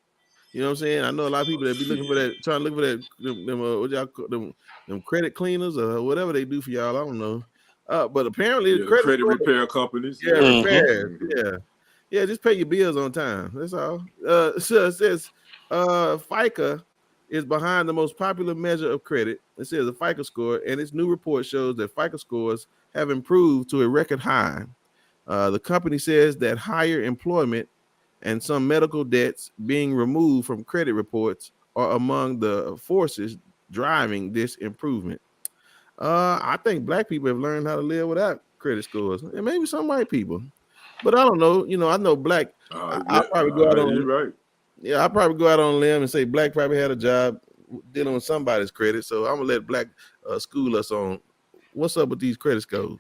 You know what I'm saying? I know a lot of people that be looking for that, trying to look for that, them what y'all call them credit cleaners or whatever they do for y'all. I don't know. But apparently, the credit repair companies. Repairs. Yeah. Just pay your bills on time. That's all. So it says FICA is behind the most popular measure of credit. It says a FICA score, and its new report shows that FICA scores have improved to a record high. The company says that higher employment and some medical debts being removed from credit reports are among the forces driving this improvement. I think black people have learned how to live without credit scores, and maybe some white people, but I don't know. You know, I know black. I'll probably go out on. You're right. Yeah, I'll probably go out on a limb and say black probably had a job dealing with somebody's credit. So I'm gonna let black school us on what's up with these credit scores.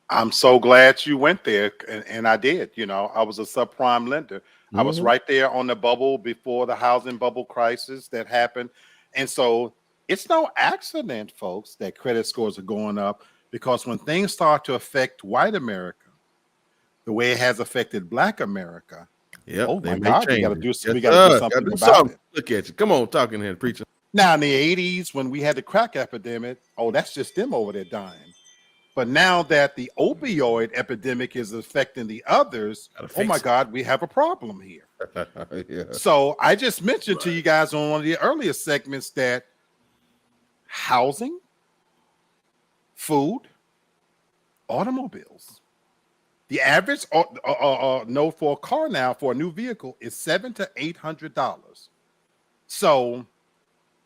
I'm so glad you went there, and I did. You know, I was a subprime lender. I was right there on the bubble before the housing bubble crisis that happened. And so it's no accident, folks, that credit scores are going up, because when things start to affect white America the way it has affected black America, oh my God, we got to do something about it. Look at you. Come on, talking here, preacher. Now, in the 80s, when we had the crack epidemic, that's just them over there dying. But now that the opioid epidemic is affecting the others, oh my God, we have a problem here. So I just mentioned to you guys on one of the earlier segments that housing, food, automobiles, the average note for a car now for a new vehicle is $700 to $800. So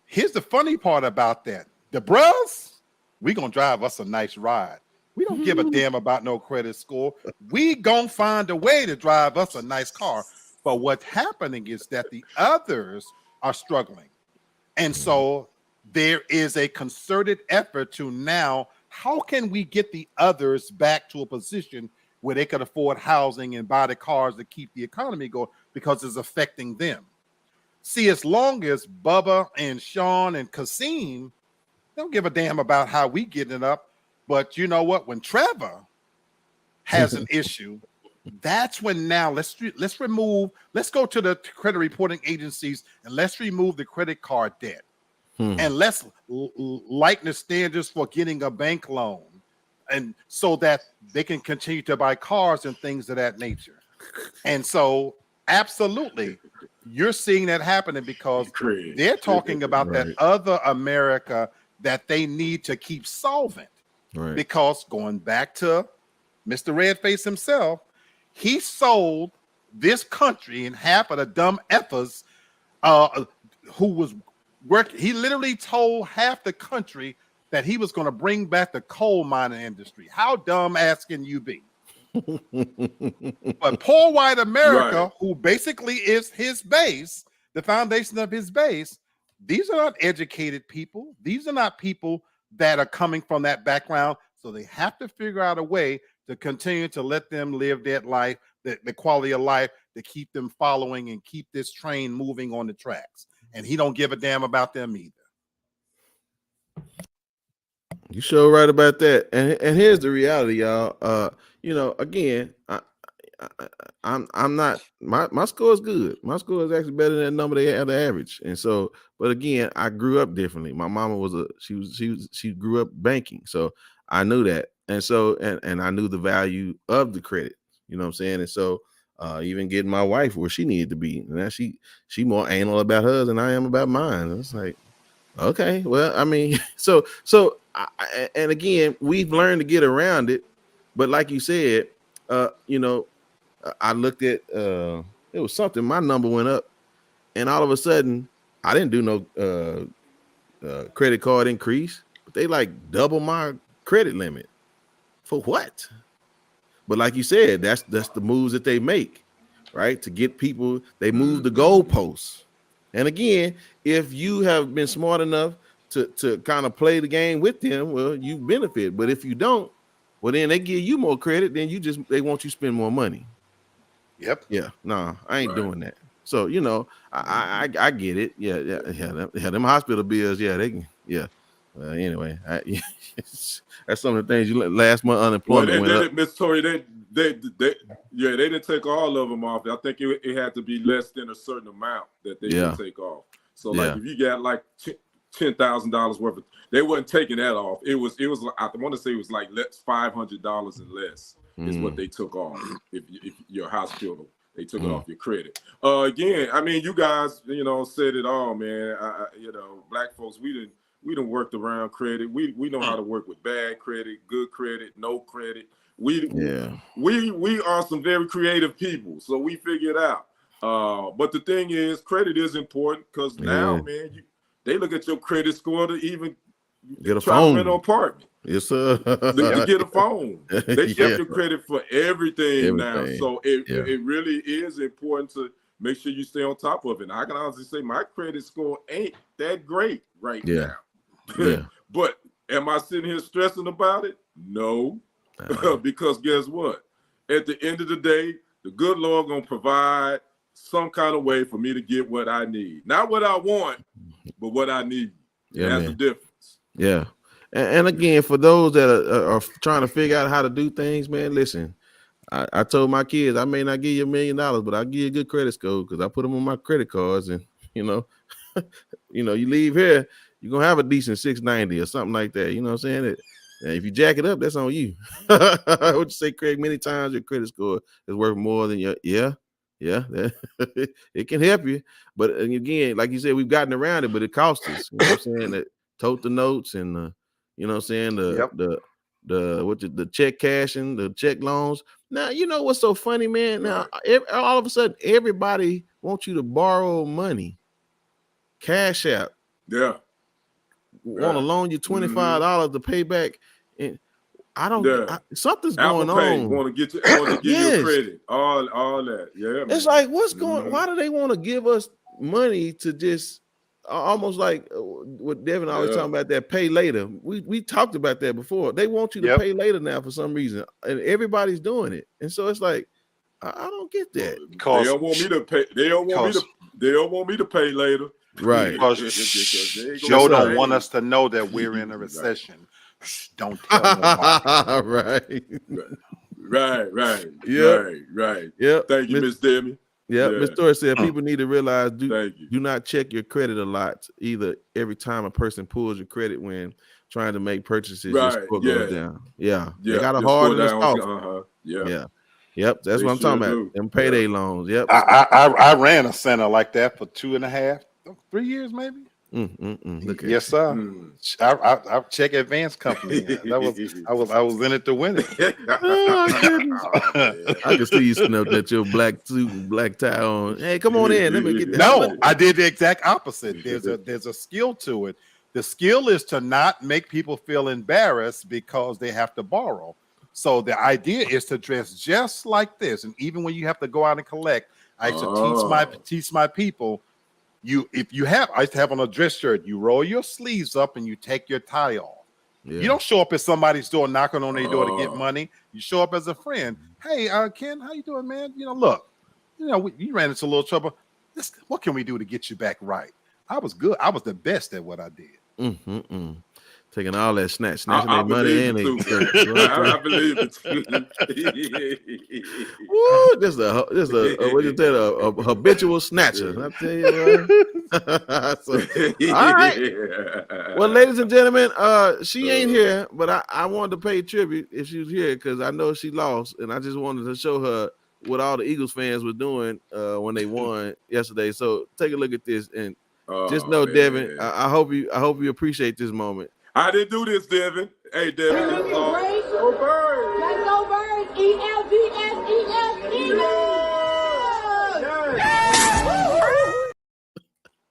here's the funny part about that. The bros, we gonna drive us a nice ride. We don't give a damn about no credit score. We gonna find a way to drive us a nice car. But what's happening is that the others are struggling. And so there is a concerted effort to now how can we get the others back to a position where they could afford housing and buy the cars to keep the economy going, because it's affecting them. See, as long as Bubba and Sean and Kasim don't give a damn about how we getting it up, but you know what? When Trevor has an issue, that's when now let's go to the credit reporting agencies and let's remove the credit card debt, and let's lighten the standards for getting a bank loan, and so that they can continue to buy cars and things of that nature. And so absolutely you're seeing that happening because they're talking about that other America that they need to keep solvent. Right. Because going back to Mr. Redface himself, he sold this country in half of the dumb effers who was working. He literally told half the country that he was going to bring back the coal mining industry. How dumb ass can you be? But poor white America, who basically is his base, the foundation of his base, these are not educated people. These are not people that are coming from that background. So they have to figure out a way to continue to let them live that life, the quality of life, to keep them following and keep this train moving on the tracks. And he don't give a damn about them either. You sure right about that. And here's the reality, y'all. You know, again, I'm not, my score is good. My score is actually better than the number they had the average. And so, but again, I grew up differently. My mama she grew up banking, so I knew that. And so, and I knew the value of the credit. You know what I'm saying? And so, even getting my wife where she needed to be, and now she more anal about hers than I am about mine. It's like, okay, well, I mean, so and again, we've learned to get around it. But like you said, you know, I looked at it was something, my number went up, and all of a sudden I didn't do no credit card increase, but they like double my credit limit. For what? But like you said, that's the moves that they make, right? To get people, they move the goalposts. And again, if you have been smart enough to kind of play the game with them, well, you benefit. But if you don't, well, then they give you more credit, then they want you to spend more money. Yep. Yeah. No, I ain't doing that. So, you know, I get it. Yeah. Them hospital bills. Yeah, they can. Yeah. Anyway, that's some of the things. Last month unemployment went up. Miss Tori, they didn't take all of them off. I think it had to be less than a certain amount that they could take off. So like if you got like $10,000 worth of, they wasn't taking that off. It was I want to say it was like $500 and less is what they took off. If your hospital, they took it off your credit. Again, I mean, you guys, you know, said it all, man. You know, black folks, we done worked around credit. We know how to work with bad credit, good credit, no credit. We are some very creative people, so we figure it out. But the thing is, credit is important because now, man, they look at your credit score to even get a phone, rent an apartment. Yes, sir. To get a phone. They check your credit for everything now. So it really is important to make sure you stay on top of it. And I can honestly say my credit score ain't that great right now. Yeah. But am I sitting here stressing about it? No. Because guess what? At the end of the day, the good Lord gonna provide some kind of way for me to get what I need. Not what I want, but what I need. Yeah, that's the difference. Yeah. And again, for those that are trying to figure out how to do things, man, listen, I told my kids, I may not give you $1 million, but I'll give you a good credit score because I put them on my credit cards. And, you know, you leave here, you're going to have a decent 690 or something like that. You know what I'm saying? If you jack it up, that's on you. I would say, Craig, many times your credit score is worth more than your, it can help you. But again, like you said, we've gotten around it, but it costs us. You know what I'm saying? That tote the notes and you know what I'm saying? The check cashing, the check loans. Now, you know what's so funny, man? Now, all of a sudden, everybody wants you to borrow money. Cash out. Yeah. Want to loan you $25 to pay back. And I don't. Something's Apple going Pay, on. Want to give you credit. All that. Yeah. It's like, what's going? Why do they want to give us money to just almost like what Devin always talking about, that pay later. We talked about that before. They want you to pay later now for some reason, and everybody's doing it. And so it's like, I don't get that. They don't want me to pay. They don't want me to pay later. Right. Because Joe don't want us to know that we're in a recession. Shh, don't tell nobody. Right. Yeah. Thank you, Miss Demi. Yeah, Ms. Torres said people need to realize do not check your credit a lot either. Every time a person pulls your credit when trying to make purchases, your score goes down. Yeah. They got a hard and a soft. Yep, that's what I'm talking about. Them payday loans. Yep. I ran a center like that for 2.5, 3 years, maybe. Look yes, sir. I check advanced company. I was in it to win it. I can see you sitting up at your black suit and black tie on. Hey, come on in. Let me get that. No, I did the exact opposite. There's a skill to it. The skill is to not make people feel embarrassed because they have to borrow. So the idea is to dress just like this, and even when you have to go out and collect, I used to teach my people. I used to have on a dress shirt, you roll your sleeves up and you take your tie off. You don't show up at somebody's door knocking on their door to get money. You show up as a friend. Hey, Ken, how you doing, man? Look, you ran into a little trouble. What can we do to get you back right? I was good. I was the best at what I did. Taking all that snatching their money in. I believe it. Woo, just a what you say, a habitual snatcher. I tell you what. All right. Well, ladies and gentlemen, she ain't here, but I wanted to pay tribute if she was here because I know she lost, and I just wanted to show her what all the Eagles fans were doing when they won yesterday. So take a look at this and just know, Devin, I hope you appreciate this moment. I didn't do this, Devin. Hey, Devin. Go Birds! Let's go Birds!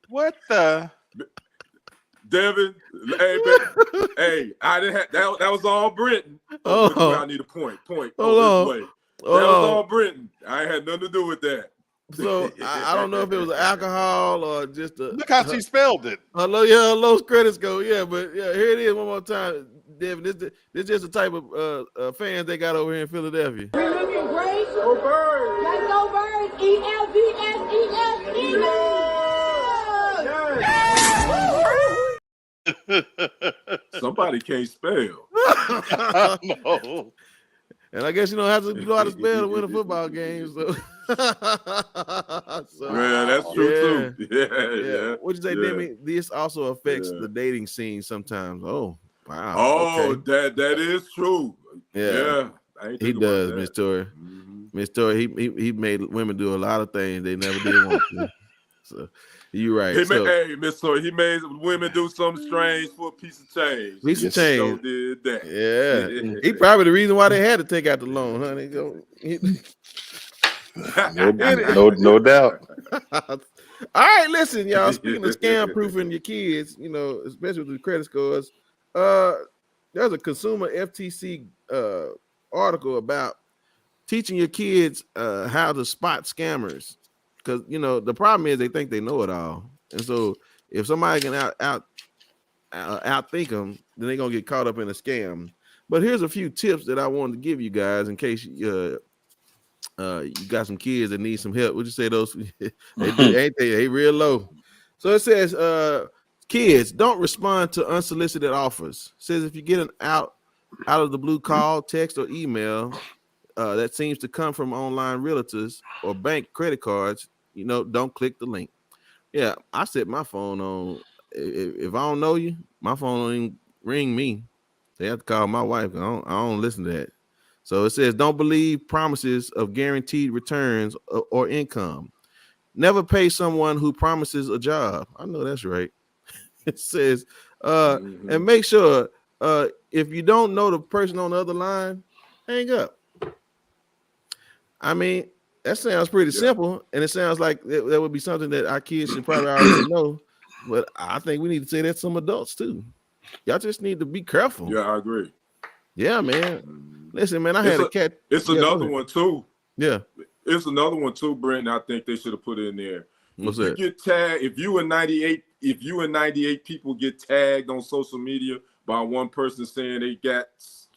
What the? Devin, hey, I didn't have that was all Brenton. I need a point. Hold on. That was all Brenton. I ain't had nothing to do with that. So I don't know if it was alcohol or just look how she spelled it. Low credit score. Yeah, but here it is one more time, Devin. This just the type of fans they got over here in Philadelphia. We're looking great. Go Birds! Let's go Birds! Somebody can't spell. No. And I guess you know how to spell to win a football game. So, yeah, that's true too. Yeah. What'd you say, Demi? This also affects the dating scene sometimes. Oh, wow. Oh, okay. that is true. Yeah. He does, Miss Tori. Miss Tori, he made women do a lot of things they never did want to. So you're right. Hey, Miss Tori, he made women do something strange for a piece of change. So did that. Yeah. He probably the reason why they had to take out the loan, honey. No doubt. All right, listen, y'all. Speaking of scam proofing your kids, especially with the credit scores, there's a consumer FTC article about teaching your kids how to spot scammers. Because the problem is they think they know it all, and so if somebody can outthink them, then they're gonna get caught up in a scam. But here's a few tips that I wanted to give you guys in case you got some kids that need some help. Would you say those? they real low. So it says, kids, don't respond to unsolicited offers. It says if you get an out of the blue call, text, or email that seems to come from online realtors or bank credit cards, don't click the link. Yeah, I set my phone on. If I don't know you, my phone don't even ring me. They have to call my wife. I don't listen to that. So it says, don't believe promises of guaranteed returns or income. Never pay someone who promises a job. I know that's right. It says, and make sure if you don't know the person on the other line, hang up. I mean, that sounds pretty simple, and it sounds like that would be something that our kids should probably already know. But I think we need to say that to some adults too. Y'all just need to be careful. Yeah, I agree. Yeah, man. Listen, man, I had a cat. It's another one too. Yeah. It's another one too, Brent. I think they should have put it in there. What's that? You get tagged, if you a 98 if you and 98 people get tagged on social media by one person saying they got,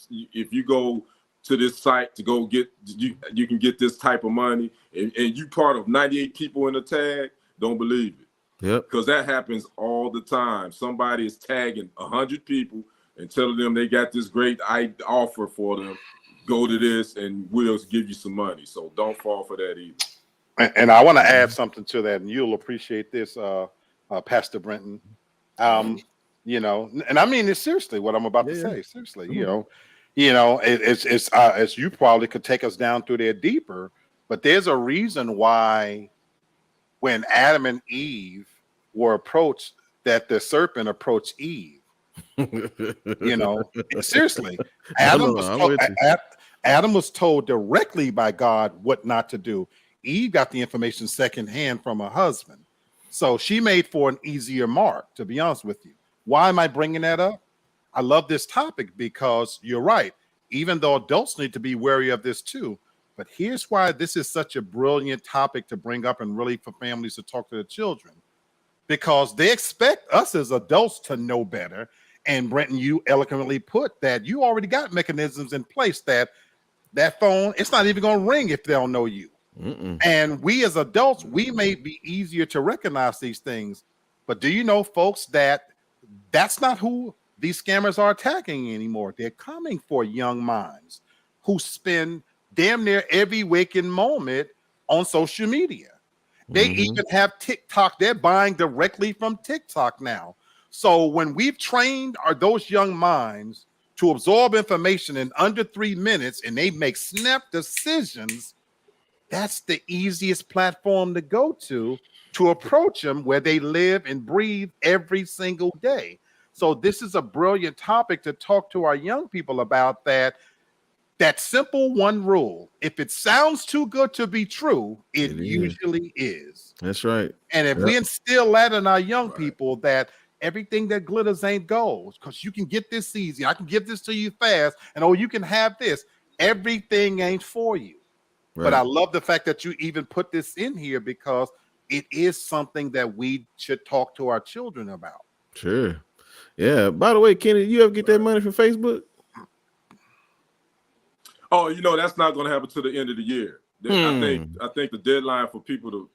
if you go to this site to go get, you can get this type of money, and you part of 98 people in the tag, don't believe it. Yep. Because that happens all the time. Somebody is tagging 100 people and telling them they got this great offer for them. Go to this and we'll give you some money. So don't fall for that either. And I want to add something to that, and you'll appreciate this, Pastor Brenton. You know, and I mean this seriously. What I'm about to say, seriously. It's as you probably could take us down through there deeper, but there's a reason why when Adam and Eve were approached, that the serpent approached Eve. You know, seriously, Adam was told directly by God what not to do. Eve got the information secondhand from her husband. So she made for an easier mark, to be honest with you. Why am I bringing that up? I love this topic because you're right. Even though adults need to be wary of this too. But here's why this is such a brilliant topic to bring up, and really for families to talk to their children. Because they expect us as adults to know better. And Brenton, you eloquently put that you already got mechanisms in place that phone, it's not even going to ring if they don't know you. And we as adults, we may be easier to recognize these things. But do you know, folks, that that's not who these scammers are attacking anymore? They're coming for young minds who spend damn near every waking moment on social media. They even have TikTok. They're buying directly from TikTok now. So when we've trained those young minds to absorb information in under 3 minutes and they make snap decisions, that's the easiest platform to go to approach them where they live and breathe every single day. So this is a brilliant topic to talk to our young people about, that simple one rule. If it sounds too good to be true, it usually is. That's right. And if we instill that in our young people, that everything that glitters ain't gold, because you can get this easy, I can give this to you fast, and you can have this. Everything ain't for you. Right. But I love the fact that you even put this in here, because it is something that we should talk to our children about. Sure. Yeah. By the way, Kenny, you ever get that money from Facebook? Oh, that's not going to happen to the end of the year. I think the deadline for people to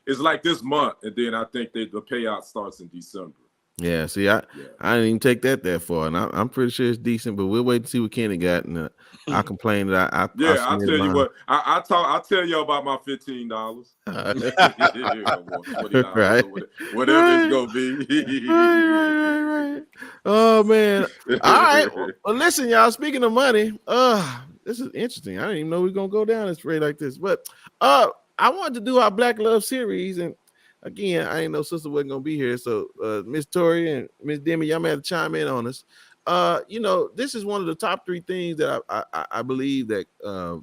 it's like this month, and then I think the payout starts in December. Yeah, see, I didn't even take that far, and I'm pretty sure it's decent, but we'll wait to see what Kenny got, and I complain that I'll tell you what, I'll tell you about my $15, $20, right? Whatever it's gonna be. right. Oh man! All right, well, listen, y'all. Speaking of money, this is interesting. I didn't even know we are gonna go down this way like this, but I wanted to do our Black Love series, and again, I didn't know sister wasn't gonna be here, so Miss Tori and Miss Demi, y'all may have to chime in on us. This is one of the top 3 things that I believe that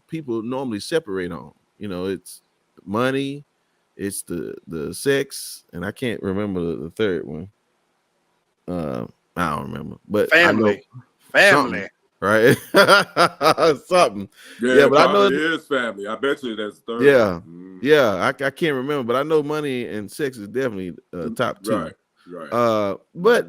people normally separate on. It's money, it's the sex, and I can't remember the third one. I don't remember, but family, right? Something. Yeah, but I know it is family. I bet you that's third. Yeah. Yeah, I can't remember, but I know money and sex is definitely top 2. Right. But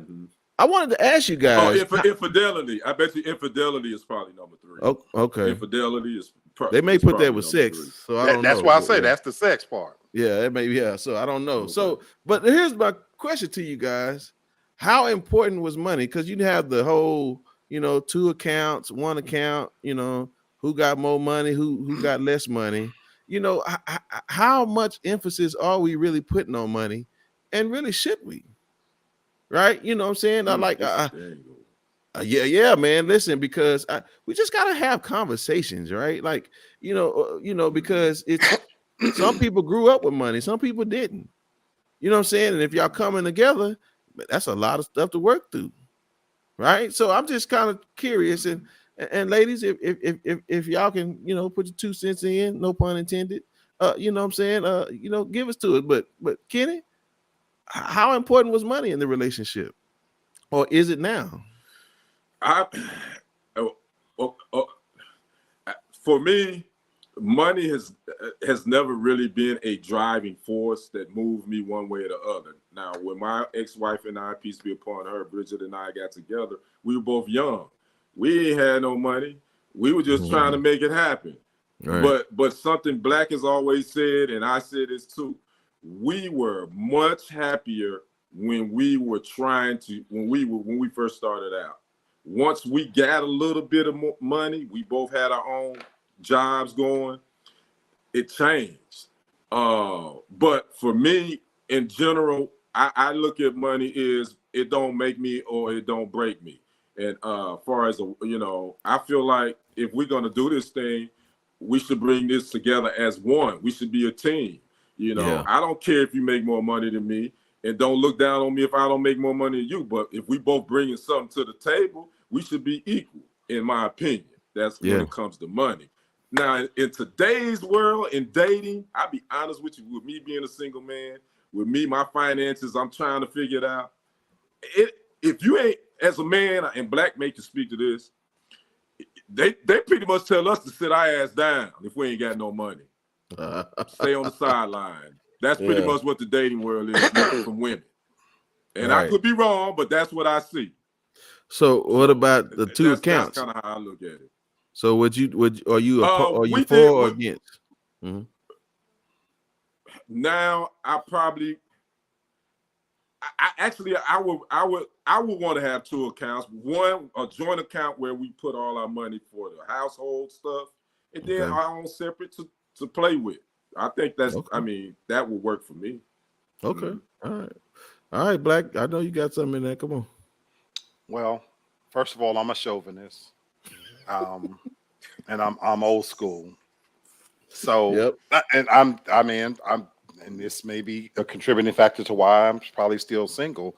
I wanted to ask you guys. Infidelity. I bet you infidelity is probably number 3. Oh, okay. Infidelity is. They may put that with sex, 3. So I don't know. That's why I say that's the sex part. Yeah, it may. Yeah, so I don't know. Okay. So, but here's my question to you guys: how important was money? Because you have the whole, 2 accounts, 1 account. Who got more money? Who got less money? How much emphasis are we really putting on money, and really should we? Right? You know what I'm saying? I like, yeah, man. Listen, because we just gotta have conversations, right? Like, because it's some people grew up with money, some people didn't. You know what I'm saying? And if y'all coming together, that's a lot of stuff to work through, right? So I'm just kind of curious, and ladies, if y'all can, put your 2 cents in, no pun intended, you know what I'm saying? Give us to it. But Kenny, how important was money in the relationship, or is it now? For me, money has never really been a driving force that moved me one way or the other. Now, when my ex-wife and I, peace be upon her, Bridget and I got together, we were both young. We ain't had no money. We were just trying to make it happen. Right. But something Black has always said, and I said this too, we were much happier when we were when we first started out. Once we got a little bit of money, we both had our own jobs going, it changed. But for me, in general, I look at money is it don't make me or it don't break me. And far as I feel like if we're gonna do this thing, we should bring this together as one. We should be a team. I don't care if you make more money than me, and don't look down on me if I don't make more money than you. But if we both bringing something to the table, we should be equal, in my opinion. That's when it comes to money. Now, in today's world, in dating, I'll be honest with you, with me being a single man, with me, my finances, I'm trying to figure it out. If you ain't, as a man, and Black make you speak to this, they pretty much tell us to sit our ass down if we ain't got no money. Stay on the sideline. That's pretty much what the dating world is from women. And I could be wrong, but that's what I see. So what about the two accounts? That's kind of how I look at it. So are you for or against? Mm-hmm. Now I would want to have two accounts. One, a joint account where we put all our money for the household stuff, and then our own separate to play with. I think that's that would work for me. Okay. All right, Black. I know you got something in there. Come on. Well, first of all, I'm a chauvinist. And I'm old school. So and this may be a contributing factor to why I'm probably still single.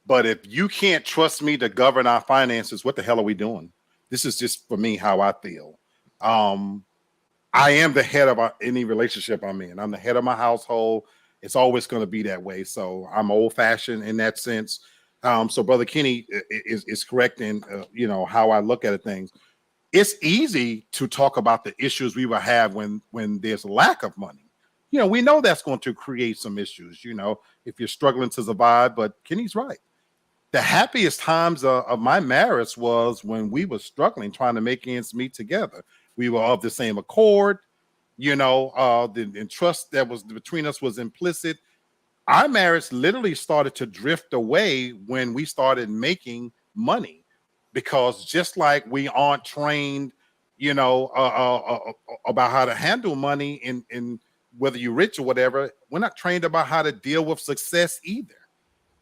But if you can't trust me to govern our finances, what the hell are we doing? This is just for me how I feel. I am the head of any relationship I'm in. I'm the head of my household. It's always going to be that way. So I'm old fashioned in that sense. So Brother Kenny is correct in how I look at things. It's easy to talk about the issues we will have when there's a lack of money. We know that's going to create some issues, if you're struggling to survive. But Kenny's right. The happiest times of my marriage was when we were struggling, trying to make ends meet together. We were of the same accord, the trust that was between us was implicit. Our marriage literally started to drift away when we started making money, because just like we aren't trained, about how to handle money in whether you're rich or whatever, we're not trained about how to deal with success either.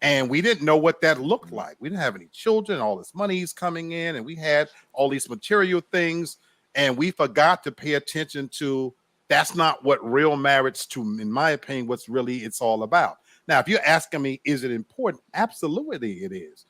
And we didn't know what that looked like. We didn't have any children, all this money's coming in, and we had all these material things, and we forgot to pay attention to that's not what real marriage, in my opinion, it's all about. Now, if you're asking me, is it important? Absolutely it is.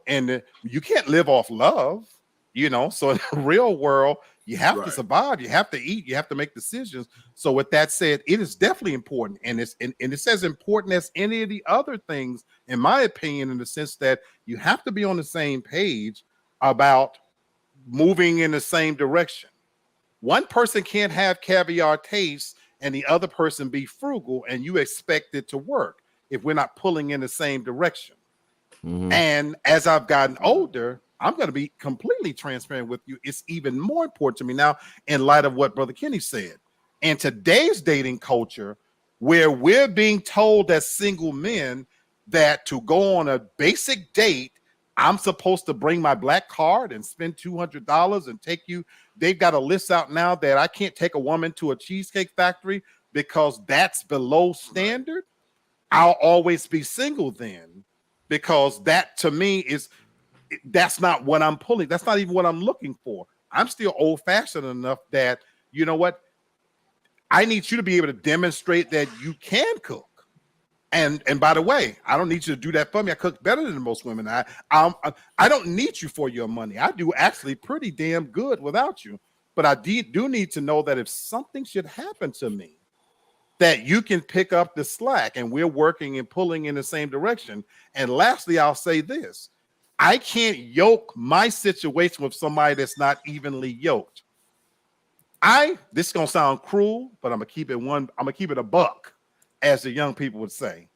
And you can't live off love, so in the real world, you have to survive, you have to eat, you have to make decisions. So with that said, it is definitely important. And it's as important as any of the other things, in my opinion, in the sense that you have to be on the same page about moving in the same direction. One person can't have caviar taste and the other person be frugal, and you expect it to work if we're not pulling in the same direction. Mm-hmm. And as I've gotten older, I'm going to be completely transparent with you. It's even more important to me now, in light of what Brother Kenny said. In today's dating culture, where we're being told as single men that to go on a basic date, I'm supposed to bring my black card and spend $200 and take you. They've got a list out now that I can't take a woman to a Cheesecake Factory because that's below standard. I'll always be single then, because that to me that's not what I'm pulling. That's not even what I'm looking for. I'm still old fashioned enough that, you know what? I need you to be able to demonstrate that you can cook. And by the way, I don't need you to do that for me. I cook better than most women. I don't need you for your money. I do actually pretty damn good without you. But I do need to know that if something should happen to me, that you can pick up the slack, and we're working and pulling in the same direction. And lastly, I'll say this. I can't yoke my situation with somebody that's not evenly yoked. This is gonna sound cruel, but I'm gonna keep it a buck, as the young people would say.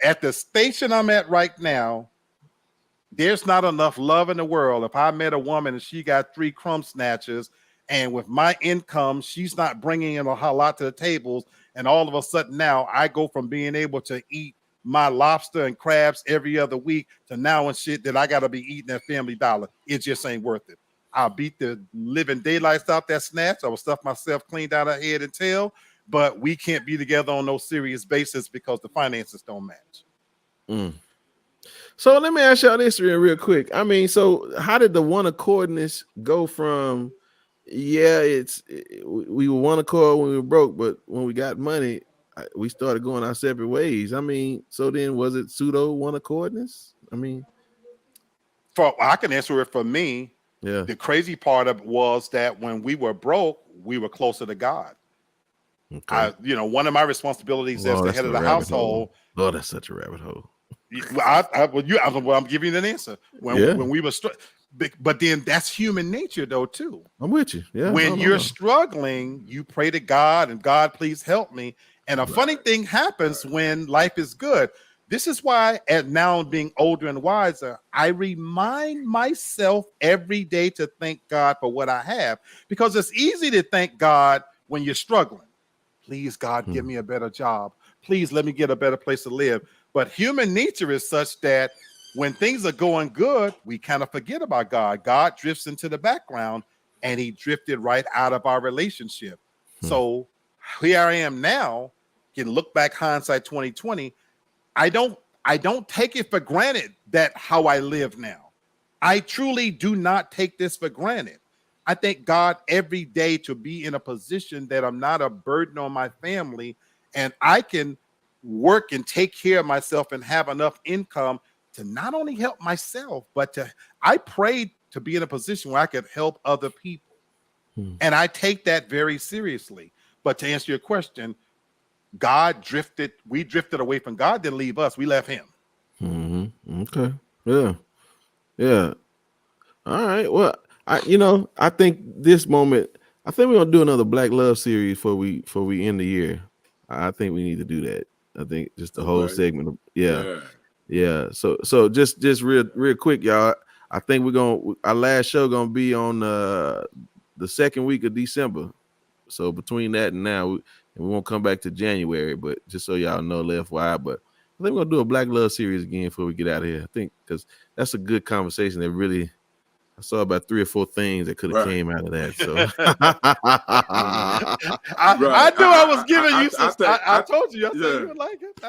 At the station I'm at right now, there's not enough love in the world. If I met a woman and she got 3 crumb snatchers, and with my income, she's not bringing in a whole lot to the tables, and all of a sudden now I go from being able to eat my lobster and crabs every other week to now and shit that I got to be eating at Family Dollar. It just ain't worth it. I'll beat the living daylights out that snatch. I will stuff myself clean down her head and tail, but we can't be together on no serious basis because the finances don't match. Mm. So let me ask y'all this real quick. I mean, so how did the one accordness go from, we were one accord when we were broke, but when we got money, we started going our separate ways. I mean, so then was it pseudo one accordness? I mean, I can answer it for me. Yeah. The crazy part of it was that when we were broke, we were closer to God. Okay. One of my responsibilities as the head of the household. Oh, that's such a rabbit hole. I'm giving you an answer. When we were but then that's human nature though too. I'm with you. Yeah. When you're struggling, you pray to God and God, please help me. And a funny thing happens when life is good. This is why, as now being older and wiser, I remind myself every day to thank God for what I have, because it's easy to thank God when you're struggling. Please, God, give me a better job. Please let me get a better place to live. But human nature is such that when things are going good, we kind of forget about God. God drifts into the background, and he drifted right out of our relationship. So here I am now, can look back, hindsight 2020. I don't take it for granted that how I live now. I truly do not take this for granted. I thank God every day to be in a position that I'm not a burden on my family, and I can work and take care of myself and have enough income to not only help myself, but I prayed to be in a position where I could help other people. And I take that very seriously. But to answer your question, we drifted away from God, didn't leave us, we left him. Okay. Yeah. All right. Well, I think this moment, I think we're gonna do another Black Love series before we end the year. I think we need to do that. I think just the whole segment of, yeah. So just real quick, y'all. I think our last show gonna be on the second week of December. So between that and now, we won't come back to January, but just so y'all know, FYI. But I think we're gonna do a Black Love series again before we get out of here. I think because that's a good conversation that really, I saw about 3 or 4 things that could have came out of that. So I knew I was giving you some. I told you. I said you would like it.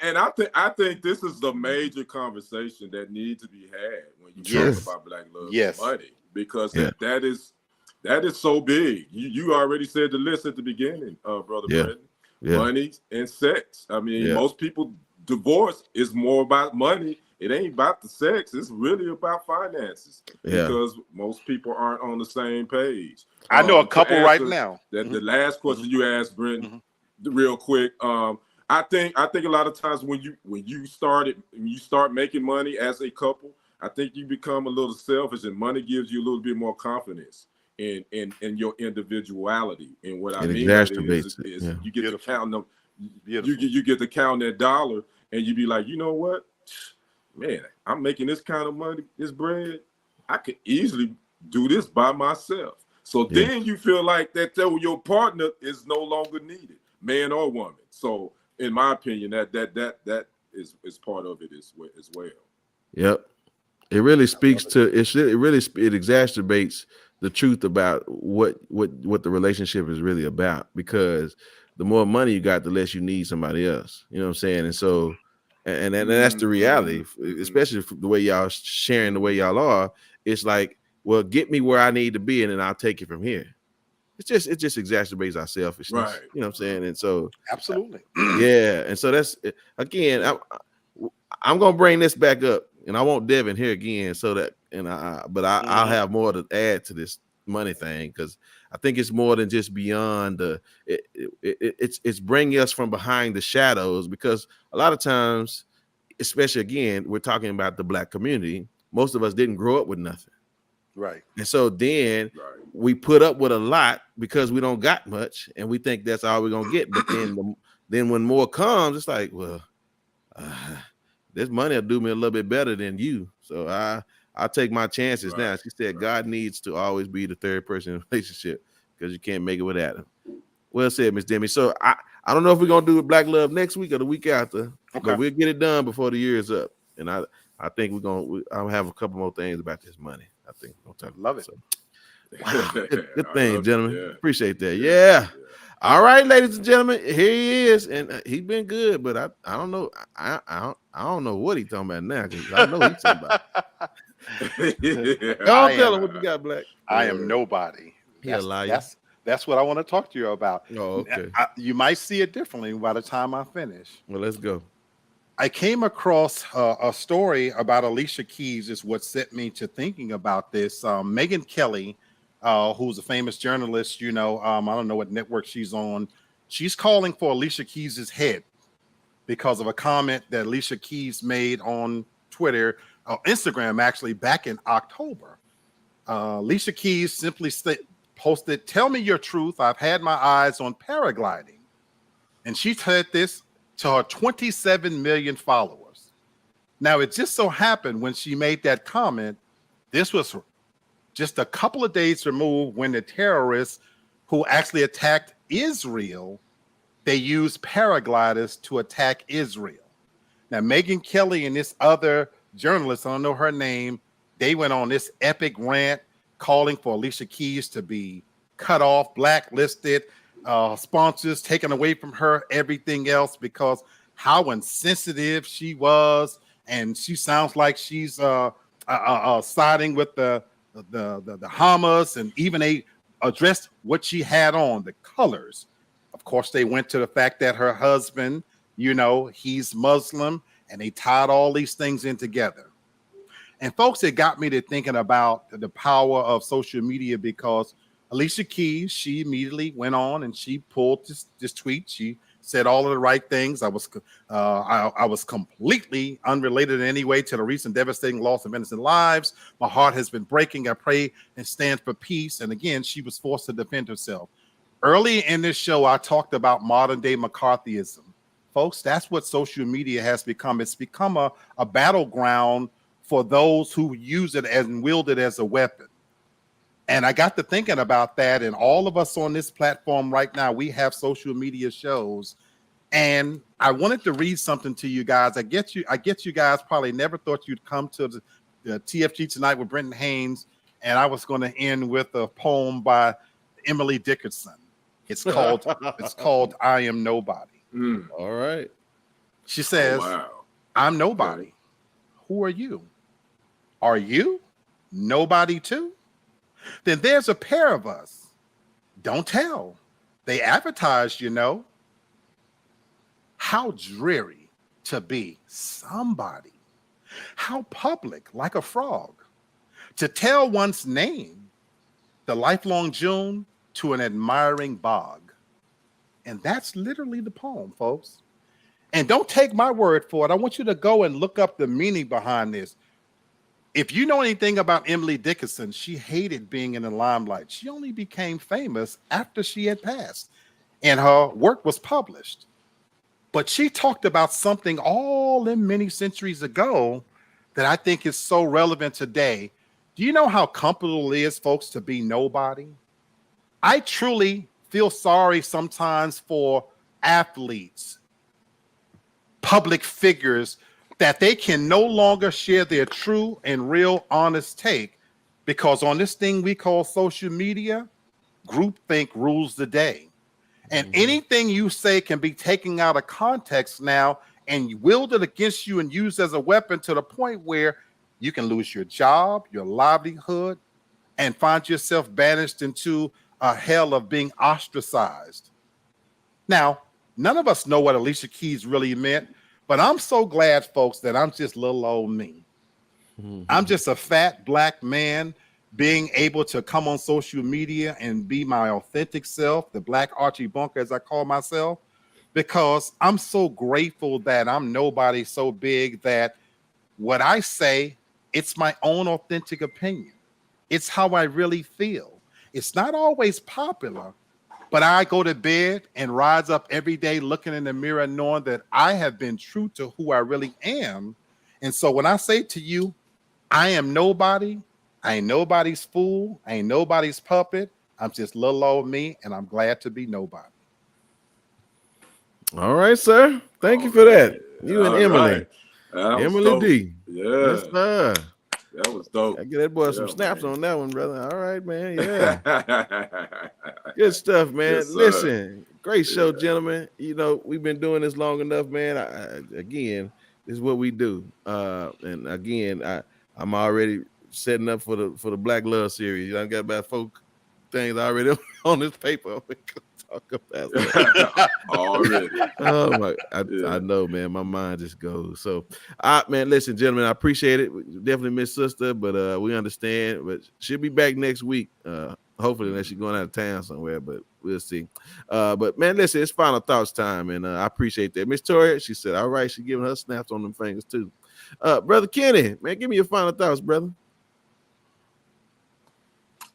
And I think this is the major conversation that needs to be had when you talk about Black love and money, because that is so big. You already said the list at the beginning, Brother Brendan. Money and sex. I mean, most people divorce is more about money. It ain't about the sex. It's really about finances, because most people aren't on the same page. I know a couple right now. The last question you asked, Brendan, real quick. I think a lot of times when you start making money as a couple, I think you become a little selfish, and money gives you a little bit more confidence in your individuality. And what I mean is you get to count them. You get to count that dollar, and you be like, you know what, man, I'm making this kind of money, this bread. I could easily do this by myself. So then you feel like that your partner is no longer needed, man or woman. So in my opinion, that is part of it as well. Yep. It really speaks to it exacerbates the truth about what the relationship is really about, because the more money you got, the less you need somebody else. You know what I'm saying? And so and that's the reality, especially the way y'all sharing the way y'all are. It's like, well, get me where I need to be, and then I'll take it from here. It just exacerbates our selfishness. Right. You know what I'm saying? And so absolutely. Yeah. And so that's, again, I'm gonna bring this back up, and I want Devin here again, so that I'll have more to add to this money thing, because I think it's more than just beyond it's bringing us from behind the shadows, because a lot of times, especially again, we're talking about the Black community, most of us didn't grow up with nothing. Right. And so then we put up with a lot because we don't got much, and we think that's all we're gonna get. But then then when more comes, it's like, well, this money will do me a little bit better than you. So I'll take my chances now. She said God needs to always be the third person in a relationship because you can't make it without him. Well said, Miss Demi. So I don't know if we're gonna do Black Love next week or the week after, but we'll get it done before the year is up. And I think I'll have a couple more things about this money. I think we'll talk. Love it. So, wow, good thing, gentlemen. Yeah. Appreciate that. Yeah. All right, ladies and gentlemen, here he is, and he's been good, but I don't know. I don't know what he's talking about now because I know he's talking about. Don't tell him what you got, Black. I am nobody. That's what I want to talk to you about. Oh, okay. You might see it differently by the time I finish. Well, let's go. I came across a story about Alicia Keys is what set me to thinking about this. Megyn Kelly, who's a famous journalist, I don't know what network she's on. She's calling for Alicia Keys' head because of a comment that Alicia Keys made on Twitter, Instagram, actually, back in October. Alicia Keys simply posted, "Tell me your truth. I've had my eyes on paragliding." And she said this to her 27 million followers. Now, it just so happened when she made that comment, this was just a couple of days removed when the terrorists who actually attacked Israel, they used paragliders to attack Israel. Now, Megyn Kelly and this other journalist, I don't know her name, they went on this epic rant calling for Alicia Keys to be cut off, blacklisted, sponsors taken away from her, everything else, because how insensitive she was, and she sounds like she's siding with the Hamas, and even they addressed what she had on, the colors. Of course, they went to the fact that her husband, he's Muslim, and they tied all these things in together. And folks, it got me to thinking about the power of social media, because Alicia Keys, she immediately went on and she pulled this tweet. She said all of the right things. I was completely unrelated in any way to the recent devastating loss of innocent lives. My heart has been breaking. I pray and stand for peace. And again, she was forced to defend herself. Early in this show, I talked about modern day McCarthyism. Folks, that's what social media has become. It's become a battleground for those who use it and wield it as a weapon. And I got to thinking about that, and all of us on this platform right now, we have social media shows, and I wanted to read something to you guys. I get you guys probably never thought you'd come to the TFG Tonight with Brenton Haynes, and I was going to end with a poem by Emily Dickinson. It's called "I Am Nobody." All right. She says, "I'm nobody. Who are you? Are you nobody too? Then there's a pair of us. Don't tell. They advertised, How dreary to be somebody. How public, like a frog. To tell one's name, the lifelong June to an admiring bog." And that's literally the poem, folks. And don't take my word for it. I want you to go and look up the meaning behind this. If you know anything about Emily Dickinson, she hated being in the limelight. She only became famous after she had passed and her work was published. But she talked about something all in many centuries ago that I think is so relevant today. Do you know how comfortable it is, folks, to be nobody? I truly feel sorry sometimes for athletes, public figures, that they can no longer share their true and real honest take, because on this thing we call social media, groupthink rules the day. And anything you say can be taken out of context now and wielded against you and used as a weapon, to the point where you can lose your job, your livelihood, and find yourself banished into a hell of being ostracized. Now, none of us know what Alicia Keys really meant, but I'm so glad, folks, that I'm just little old me. I'm just a fat black man being able to come on social media and be my authentic self, the Black Archie Bunker, as I call myself, because I'm so grateful that I'm nobody so big that what I say, it's my own authentic opinion. It's how I really feel. It's not always popular, But I go to bed and rise up every day looking in the mirror, knowing that I have been true to who I really am. And so when I say to you, I am nobody, I ain't nobody's fool, I ain't nobody's puppet. I'm just little old me, and I'm glad to be nobody. All right, sir. Thank you for that. You and All Emily. right. That was Emily dope. D. Yeah, Yes, sir. that was dope. I get that boy Yeah, some snaps man. on that one, brother. All right, man. Yeah. Good stuff, man. Yes, sir. Listen, great show, gentlemen. You know, we've been doing this long enough, man. Again, this is what we do. And again, I'm already setting up for the Black Love series. I got about 4 things already on this paper. We can talk about that. Already. Oh my, Yeah. I know, man. My mind just goes. So, man, listen, gentlemen, I appreciate it. We definitely miss sister, but we understand. But she'll be back next week. Hopefully, unless she's going out of town somewhere, but we'll see. But man, listen, it's final thoughts time, and I appreciate that. Miss Toria, she said, all right, she's giving her snaps on them fingers too. Brother Kenny, man, give me your final thoughts, brother.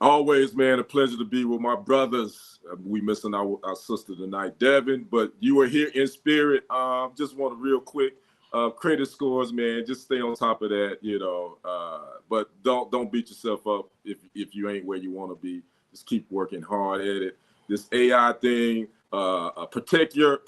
Always, man, a pleasure to be with my brothers. We missing our sister tonight, Devin, but you were here in spirit. Just want to real quick, credit scores, man. Just stay on top of that, you know. But don't beat yourself up if you ain't where you want to be. Just keep working hard at it. This AI thing, protect your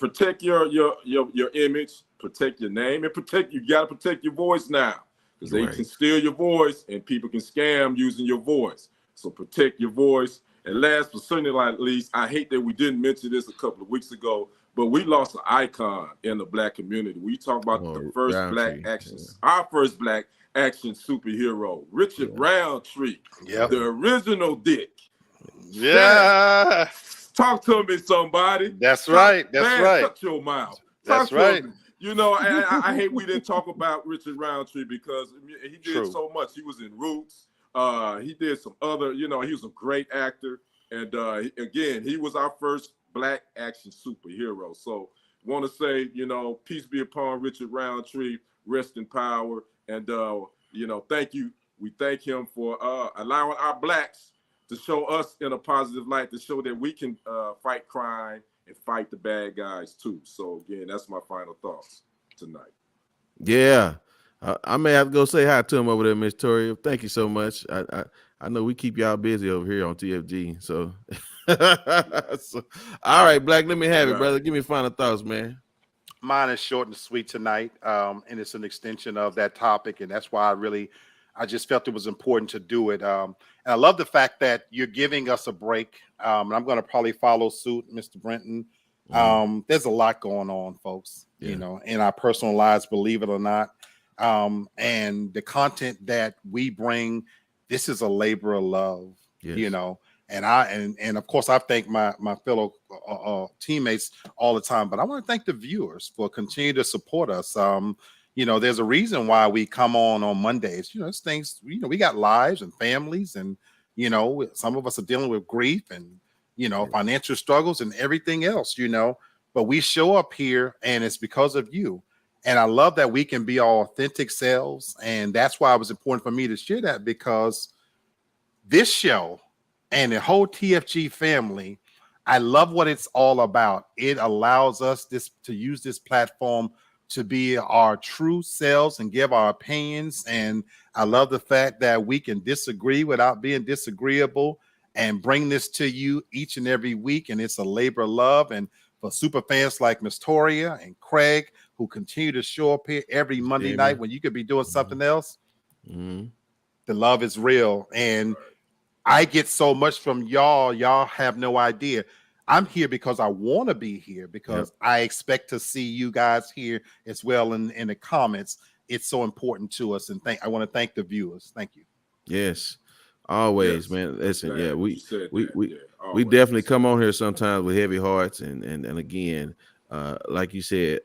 image, protect your name, and you gotta protect your voice now, because they can steal your voice and people can scam using your voice. So protect your voice. And last but certainly not least, I hate that we didn't mention this a couple of weeks ago, but we lost an icon in the Black community. We talk about the first Black action, our first Black action superhero, Richard Roundtree, the original Dick. Yeah. Talk to me, somebody. That's right. That's man, right. Shut your mouth. That's right. Me. You know, I hate we didn't talk about Richard Roundtree because he did so much. He was in Roots. He did some other, you know, he was a great actor. And again, he was our first Black action superhero. So want to say, you know, peace be upon Richard Roundtree, rest in power. And, you know, thank you. We thank him for allowing our Blacks to show us in a positive light, to show that we can fight crime and fight the bad guys too. So again, that's my final thoughts tonight. Yeah. I may have to go say hi to him over there, Miss Toria. Thank you so much. I know we keep y'all busy over here on TFG. So, all right, Black, let me have it, brother. Give me final thoughts, man. Mine is short and sweet tonight, and it's an extension of that topic, and that's why I just felt it was important to do it. And I love the fact that you're giving us a break, and I'm going to probably follow suit, Mr. Brenton. There's a lot going on, folks, you know, in our personal lives, believe it or not. And the content that we bring, this is a labor of love, you know, and of course I thank my fellow teammates all the time, but I want to thank the viewers for continuing to support us. You know, there's a reason why we come on Mondays. You know, it's things, you know, we got lives and families, and, you know, some of us are dealing with grief and, you know, financial struggles and everything else, you know, but we show up here and it's because of you. And I love that we can be our authentic selves. And that's why it was important for me to share that, because this show and the whole TFG family, I love what it's all about. It allows us to use this platform to be our true selves and give our opinions. And I love the fact that we can disagree without being disagreeable and bring this to you each and every week. And it's a labor of love. And for super fans like Miss Toria and Craig, who continue to show up here every Monday night when you could be doing something else, the love is real. And I get so much from y'all. Y'all have no idea. I'm here because I want to be here, because I expect to see you guys here as well in the comments. It's so important to us. And I want to thank the viewers. Thank you. Yes. Always, man. Listen, we definitely come on here sometimes with heavy hearts, and again, like you said,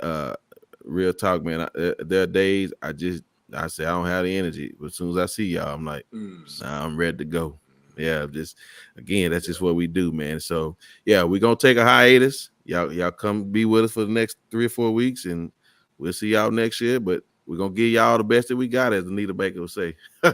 real talk, man. There are days I say I don't have the energy, but as soon as I see y'all, I'm like, nah, I'm ready to go. Yeah, just again, that's just what we do, man. So yeah, we're gonna take a hiatus. Y'all come be with us for the next 3 or 4 weeks, and we'll see y'all next year. But we're gonna give y'all the best that we got, as Anita Baker would say. Hey,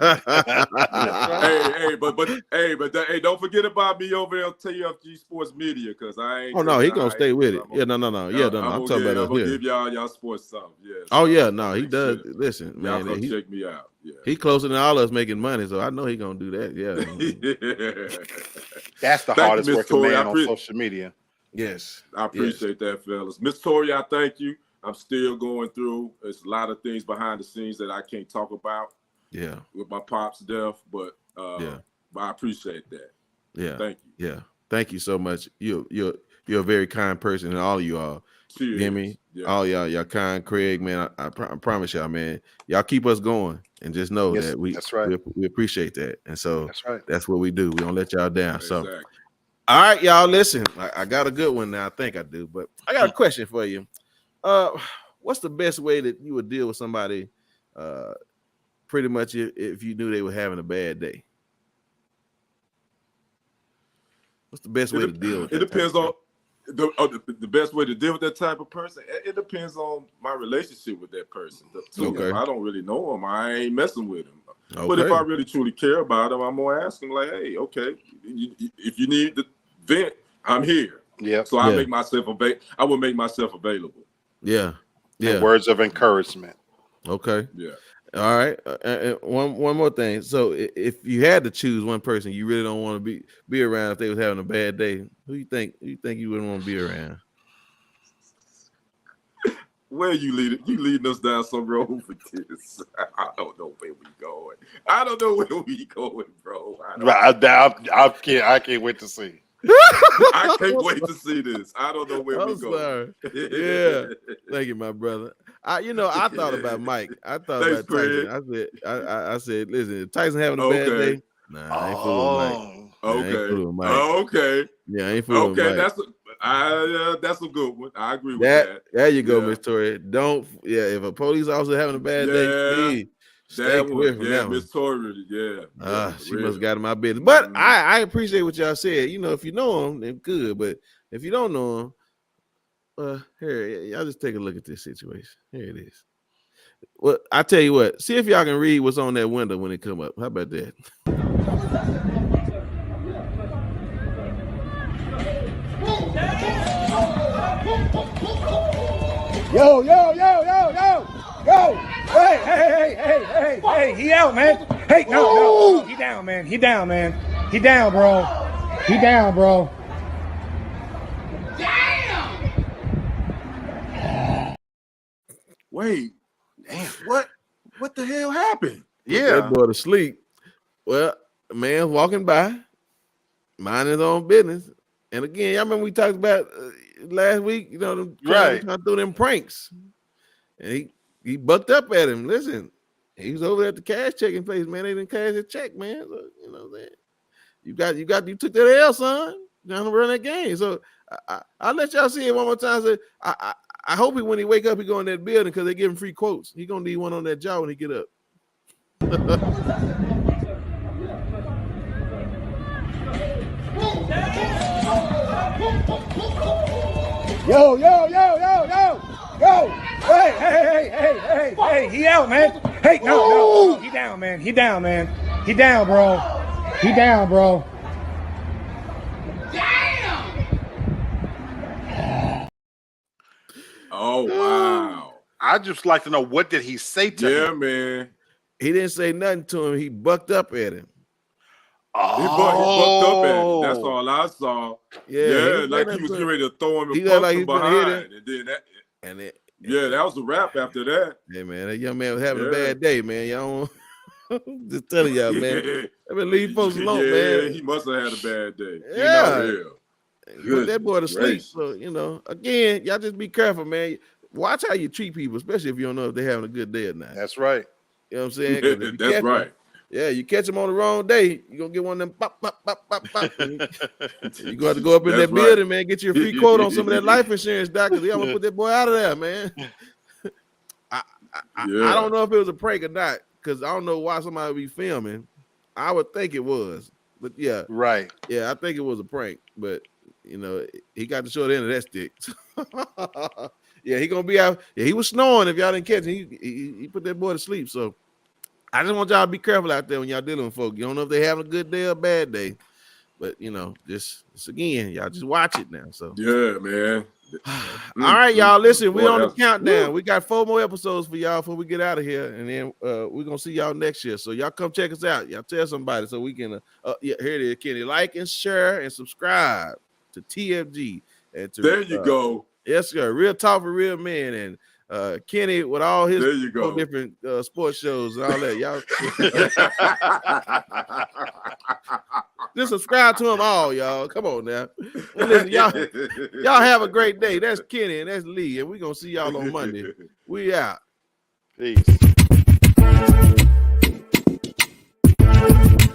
don't forget about me over there on TFG Sports Media, because I ain't. Oh no, he gonna stay with it. Yeah, no. Yeah, no. I'm talking about I'm us gonna here. give y'all sports something. Yeah. Oh yeah, no, he does. Sure. Listen, Y'all man, come check me out. Yeah. he closer than all of us making money, so I know he gonna do that. Yeah. That's the Thank you, hardest Miss working Tori. man on social media. Yes. I appreciate that, fellas. Miss Tori, I thank you. I'm still going through. There's a lot of things behind the scenes that I can't talk about. Yeah. With my pop's death, but Yeah. But I appreciate that. Yeah. Thank you. Yeah. Thank you so much. You're a very kind person, and all of you all. Cheers. Jimmy, Yeah. all y'all kind. Craig, man, I promise y'all, man, y'all keep us going, and just know Yes, that that's right. we appreciate that, and so That's right. that's what we do. We don't let y'all down. So, Exactly. all right, y'all, listen. I got a good one now. I think I do, but I got a question for you. What's the best way that you would deal with somebody? Pretty much, if you knew they were having a bad day. What's the best way to deal with that? It depends on the best way to deal with that type of person. It depends on my relationship with that person. Okay. If I don't really know him, I ain't messing with him. Okay. But if I really truly care about him, I'm gonna ask him like, "Hey, okay, if you need the vent, I'm here." Yeah. So I make myself available. I will make myself available. Yeah. And words of encouragement. Okay. Yeah. All right. One more thing. So if you had to choose one person you really don't want to be around if they was having a bad day, who you think you wouldn't want to be around? Where you leading? You leading us down some road with this? I don't know where we going. I don't know where we going, bro. I can't wait to see. I can't wait to see this. I don't know where we going. Yeah. Thank you, my brother. I thought about Mike. I thought Thanks, about Tyson. I said, listen, if Tyson having a bad day, nah, I ain't fooling Mike. Okay. I ain't fooling Mike. Okay. Yeah, I ain't fooling Mike. That's a good one. I agree with that. There you go, Yeah. Miss Tori. If a police officer having a bad day, please stay clear from that one. Miss Tori, yeah. She must have got in my business. But I appreciate what y'all said. If you know him, then good. But if you don't know him, here, y'all just take a look at this situation. Here it is. Well, I tell you what, see if y'all can read what's on that window when it come up. How about that? Yo. Hey, he out, man. Hey, no. He down, man. He down, bro. Wait, damn, what the hell happened? Yeah, that boy to sleep. Well, a man walking by, minding his own business. And again, y'all remember we talked about last week, them trying to do them pranks. And he bucked up at him. Listen, he was over at the cash checking place, man. They didn't cash his check, man. So, you know what I'm saying? You took that L, son. Trying to run that game. So I'll let y'all see it one more time. So I hope when he wake up, he go in that building because they give him free quotes. He gonna need one on that jaw when he get up. Yo. Hey, he out, man. Hey, no. He down, man. He down, bro. Oh wow. I just like to know, what did he say to him? Yeah, man. He didn't say nothing to him. He bucked up at him. He bucked up at him. That's all I saw. Yeah, like he was getting ready to throw him he and looked punch like him he was gonna hit him. behind. And then that, And it, yeah, that was a wrap after that. hey man, that young man was having a bad day, man. Y'all don't, just telling y'all, man. I mean, leave folks alone, man. He must have had a bad day. Yeah. Put that boy to Goodness sleep. gracious. So, again, y'all just be careful, man. Watch how you treat people, especially if you don't know if they're having a good day or not. That's right. You know what I'm saying? 'Cause if you That's catch right. them, yeah, you catch them on the wrong day, you're going to get one of them pop. You're going to have to go up in That's that right. building, man, get you a free quote on some of that life insurance, doc, because I'm going to put that boy out of there, man. I don't know if it was a prank or not, because I don't know why somebody would be filming. I would think it was. But, yeah. Right. Yeah, I think it was a prank, but, he got the short end of that stick. Yeah, he gonna be out. Yeah, he was snoring. If y'all didn't catch him, he put that boy to sleep. So I just want y'all to be careful out there when y'all dealing with folk. You don't know if they having a good day or a bad day. But you know, just again, y'all just watch it now. So yeah, man. All right, y'all. Listen, we Boy, on the that's- countdown. We got 4 more episodes for y'all before we get out of here, and then we're gonna see y'all next year. So y'all come check us out. Y'all tell somebody so we can. Yeah, here it is, Kenny. Like and share and subscribe to TFG. And to, There you go. Yes, sir. Real Talk for Real Men, and Kenny with all his There you go. different sports shows and all that. Y'all just subscribe to them all, y'all. Come on now. And listen, y'all have a great day. That's Kenny and that's Lee, and we're gonna see y'all on Monday. We out. Peace.